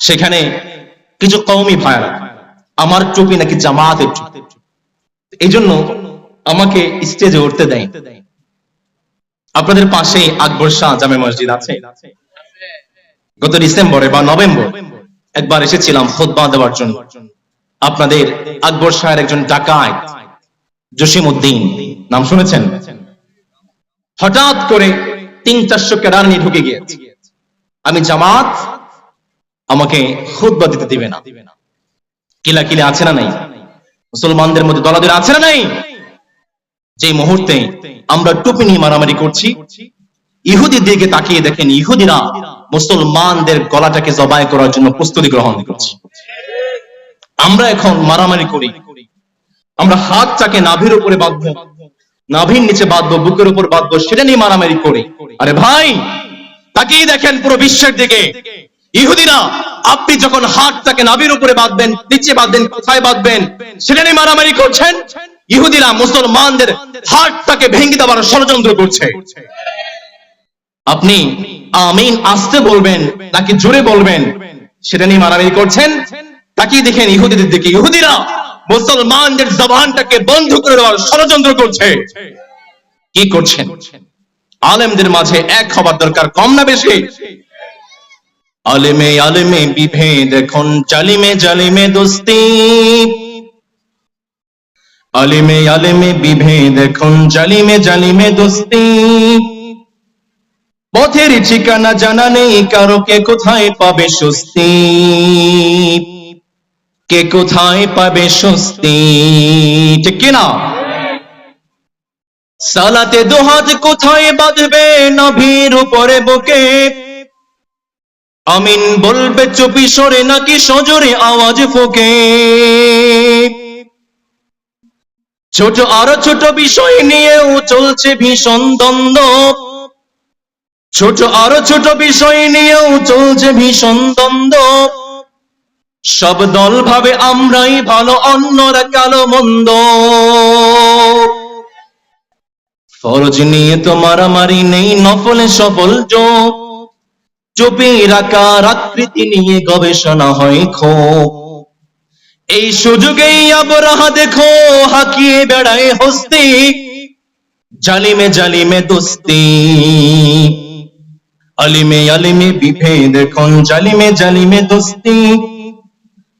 সেখানে কিছু কওমি ভাইরা আমার টুপি নাকি জামাতের টুপি, এই জন্য আমাকে স্টেজে উঠতে দেয়। আপনাদের পাশেই আকবর শাহ জামে মসজিদ আছে। গত ডিসেম্বরে বা নভেম্বর একবার এসেছিলাম খুতবা দেওয়ার জন্য। আপনাদের আকবর শাহের একজন ডাকাত জসিম উদ্দিন, নাম শুনেছেন? হঠাৎ করে 300-400 ক্যাডার নিয়ে ঢুকে গিয়েছে। আমি জামাত, আমাকে খুতবা দিতে দিবে না। কিলাকিলি আছে না নাই? মুসলমানদের মধ্যে দলাদলি আছে না নাই? যে মুহূর্তে আমরা টুপি নিয়ে মারামারি করছি, ইহুদির দিকে তাকিয়ে দেখেন ইহুদিরা মুসলমানদের গলাটাকে জবাই করার জন্য প্রস্তুতি গ্রহণ করছে। আমরা এখন মারামারি করি, আমরা হাতটাকে নাভির উপরে বাঁধবো, নাভির নিচে বাঁধবো, বুকের উপর বাঁধবো, সেটা নিয়ে মারামারি করি। আরে ভাই, তাকিয়ে দেখেন পুরো বিশ্বের দিকে, ইহুদিরা আপনি যখন হাতটাকে নাভির উপরে বাঁধবেন, নিচে বাঁধবেন, কোথায় বাঁধবেন সেটা নিয়ে মারামারি করছেন। ইহুদিরা মুসলমানদের হাতটাকে ভেঙে দেওয়ার ষড়যন্ত্র করছে। আপনি আমিন আসতে বলবেন নাকি জোরে বলবেন সেটা নিয়ে মারামারি করছেন। তাকিয়ে দেখেন ইহুদিদের দিকে, ইহুদিরা মুসলমানদের জবানটাকে বন্ধ করে দেওয়ার ষড়যন্ত্র করছে। কি করছেন? আলেমদের মাঝে এক হবার দরকার, কম না বেশি? আলেমে আলেমে বিভেদ এখন, জালিমে জালিমে দোস্তি। আলেমে আলেমে বিভেদ এখন, জালিমে জালিমে দোস্তি। পথের ঠিকানা জানা নেই কারো, কে কোথায় পাবে স্বস্তি, কে কোথায় পাবে স্বস্তি, ঠিক কিনা? সালাতে দুহাত কোথায় বাঁধবে নাভির উপরে বুকে, আমিন বলবে চুপি সরে নাকি সজোরে আওয়াজ ফোকে। ছোট আরো ছোট বিষয় নিয়েও চলছে ভীষণ দ্বন্দ্ব, ছোট আরো ছোট বিষয় নিয়েও চলছে ভীষণ দ্বন্দ্ব। সব দল ভাবে আমরাই ভালো, অন্যরা কালো মন্দ। ফরজ নিয়ে তো মারামারি নেই, নফলে সফল যোগ। চুপির আকার আকৃতি নিয়ে গবেষণা হয় খুব। এই সুযোগেই আবরাহা দেখো হাকিয়ে বেড়ায় হস্তি, জালিমে জালিমে দোস্তি। আলিমে আলিমে বিভেদ এখন, জালিমে জালিমে দোস্তি।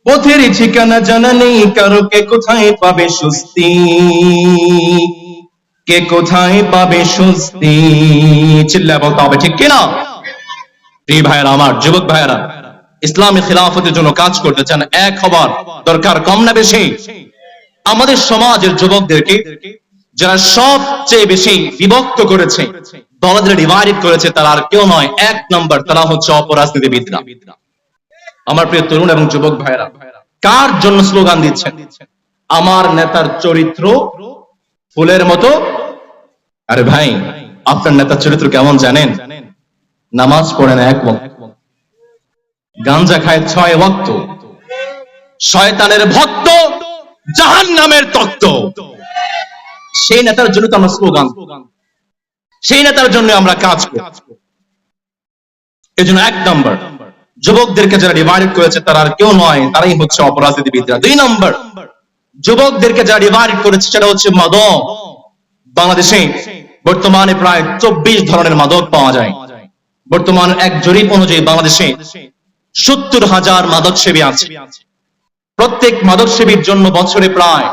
পথের ঠিকানা জানা নেই কারো, কে কোথায় পাবে স্বস্তি, কে কোথায় পাবে স্বস্তি। চিল্লায় বলতে হবে, ঠিক কিনা? প্রিয় ভাইয়েরা, আমার যুবক ভাইয়েরা, ইসলামী খিলাফতের জন্য কাজ করতে চান, এক হবার দরকার, কম না বেশি? আমাদের সমাজের যুবকদেরকে যারা সবচেয়ে বেশি বিভক্ত করেছে, দলদের ডিভাইড করেছে, তারা আর কেউ নয়, 1 নম্বর তারা হচ্ছে অপরাজনীতিবিদরা। আমার প্রিয় তরুণ এবং যুবক ভাইয়েরা, কার জন্য স্লোগান দিচ্ছেন? আমার নেতার চরিত্র ফুলের মতো। আরে ভাই, আপনার নেতার চরিত্র কেমন জানেন? নামাজ পড়েন 1 ওয়াক্ত, গাঞ্জা খায় 6 ওয়াক্ত, শয়তানের ভক্ত, জাহান্নামের তক্ত। সেই নেতার জন্য তো আমরা স্লোগান, সেই নেতার জন্য আমরা কাজ করি। এই জন্য 1 নম্বর, যুবকদেরকে যারা ডিভাইড করেছে তারা আর কেউ নয়, তারাই হচ্ছে অপরাজনীতিবিদরা। 2 নম্বর, যুবকদেরকে যারা ডিভাইড করেছে সেটা হচ্ছে মাদক। বাংলাদেশে বর্তমানে প্রায় 24 ধরনের মাদক পাওয়া যায়। বর্তমান এক জরিপ অনুযায়ী বাংলাদেশে 70,000 মাদক সেবী আছে। প্রত্যেক মাদক সেবীর জন্য বছরে প্রায়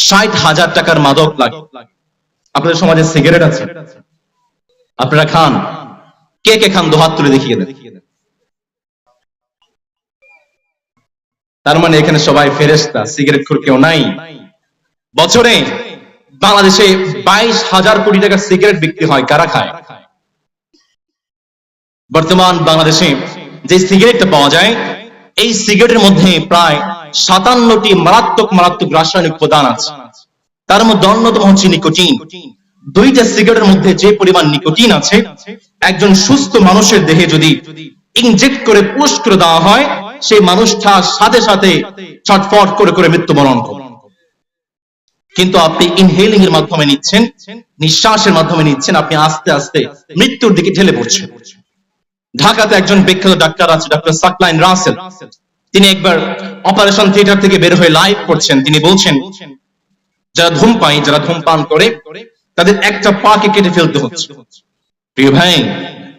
60,000 টাকার মাদক লাগে। আপনাদের সমাজে সিগারেট আছে, আপনারা খান? কে কে খান? 2 হাত তুলে দেখিয়ে দেন। তার মানে এখানে সবাই ফেরেশতা, সিগারেট খোর কেউ নাই। বছরে বাংলাদেশে 22,000 কোটি টাকার সিগারেট বিক্রি হয়। কারা খায়? বর্তমান বাংলাদেশে যে সিগারেটটা পাওয়া যায়, এই সিগারেটের মধ্যে প্রায় 57টি মারাত্মক রাসায়নিক উপাদান আছে। তার মধ্যে অন্যতম হচ্ছে নিকোটিন। 2টা সিগারেটের মধ্যে যে পরিমাণ নিকোটিন আছে, একজন সুস্থ মানুষের দেহে যদি ইনজেক্ট করে পুশ করে দেওয়া হয়, সেই মানুষটা সাথে সাথে ছটফট করে করে মৃত্যুবরণ করে। কিন্তু আপনি ইনহেলিং এর মাধ্যমে নিচ্ছেন, নিঃশ্বাসের মাধ্যমে নিচ্ছেন, আপনি আস্তে আস্তে মৃত্যুর দিকে ঠেলে পড়ছেন। ঢাকাতে একজন বিখ্যাত ডাক্তার আছে, ডক্টর সাকলাইন রাসেল। তিনি একবার অপারেশন থিয়েটার থেকে বের হয়ে লাইভ করছেন। তিনি বলছেন, যারা ধূমপান করে তাদের একটা পাকে কেটে ফেলতে হচ্ছে। প্রিয় ভাই,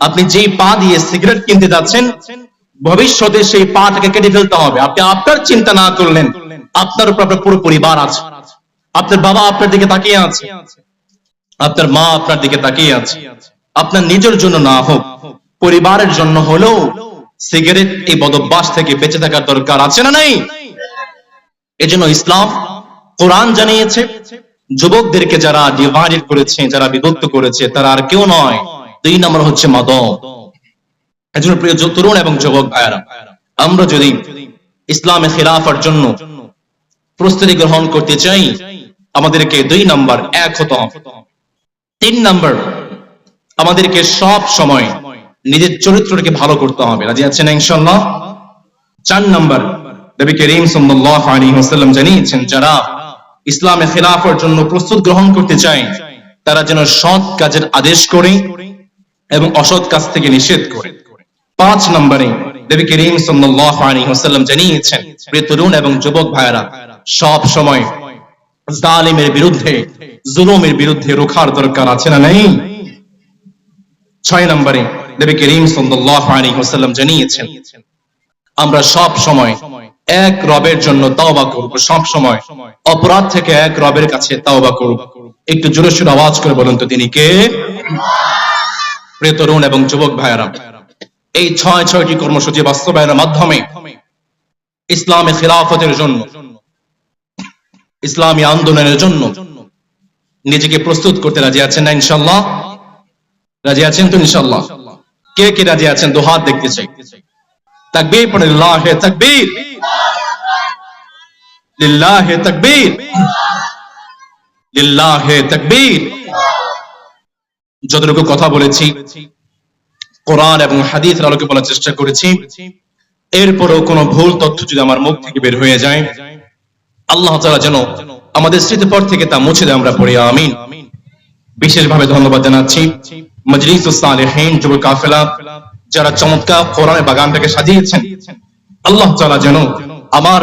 আপনি যেই পা দিয়ে সিগারেট কিনতে যাচ্ছেন, ভবিষ্যতে সেই পাটাকে কেটে ফেলতে হবে। আপনি আপনার চিন্তা না করলেন, আপনার উপর আপনার পুরো পরিবার আছে। আপনার বাবা আপনার দিকে তাকিয়ে আছে, আপনার মা আপনার দিকে তাকিয়ে আছে। আপনার নিজের জন্য না হোক, পরিবারের জন্য হলেও সিগারেট এই বদভ্যাস থেকে বেঁচে থাকার দরকার আছে না নাই? এজন্য ইসলাম, কোরআন জানিয়েছে, যুবকদেরকে যারা ডিভাইড করেছে, যারা বিভক্ত করেছে, তারা আর কেউ নয়, 2 নম্বর হচ্ছে মাদক। এজন্য প্রিয় তরুণ এবং যুবক ভাইয়েরা, আমরা যদি ইসলামে খিলাফার জন্য প্রস্তুতি গ্রহণ করতে চাই, আমাদেরকে 2 নম্বর 1 হতে হবে। 3 নম্বর, আমাদেরকে সব সময় নিজের চরিত্রটাকে ভালো করতে হবে। রাজি আছেন ইনশাআল্লাহ? 4 নম্বর, নবী করিম সাল্লাল্লাহু আলাইহি ওয়াসাল্লাম জানিয়েছেন, যারা ইসলামে খিলাফার জন্য প্রস্তুত গ্রহণ করতে চায়, তারা যেন সৎ কাজের আদেশ করে এবং অসৎ কাজ থেকে নিষেধ করে। 5 নম্বরে নবী করিম সাল্লাল্লাহু আলাইহি ওয়াসাল্লাম জানিয়েছেন, প্রিয় তরুণ এবং যুবক ভাইয়েরা, সব সময় জালিমের বিরুদ্ধে, জুলুমের বিরুদ্ধে রুখার দরকার আছে না নাই? 6 নম্বরে নবী করিম সাল্লাল্লাহু আলাইহি ওয়াসাল্লাম জানিয়েছেন, আমরা সব সময় এক রবের জন্য তাওবা করব। সব সময় অপরাধ থেকে এক রবের কাছে তাওবা করব। একটু জোরে সোরে আওয়াজ করে বলুন তো, তিনি কে? প্রিয় তরুণ এবং যুবক ভাইয়েরা, এই 6টি কর্মসূচি বাস্তবায়নের মাধ্যমে ইসলামে খিলাফতের জন্য, ইসলামী আন্দোলনের জন্য নিজেকে প্রস্তুত করতে রাজি আছেন না ইনশাআল্লাহ? রাজি আছেন তো ইনশাআল্লাহ? কে কে রাজি আছেন? 2 হাত দেখতে চাই। তাকবীর পড়ে, লিল্লাহি তাকবীর, লিল্লাহি তাকবীর, লিল্লাহি তাকবীর। যতটুকু কথা বলেছি কোরআন এবং হাদিসের আলোকে বলার চেষ্টা করেছি। এরপরেও কোনো ভুল তথ্য যদি আমার মুখ থেকে বের হয়ে যায়, আল্লাহ তাআলা যেন আমাদের স্মৃতিপট থেকে তা মুছে দেয়, আমরা পড়ি আমিন। বিশেষভাবে ধন্যবাদ জানাচ্ছি মজলিসুস সালেহীন যুব কাফেলা, যারা চমৎকার কোরআনের বাগানটাকে সাজিয়েছেন। আল্লাহ তাআলা যেন আমার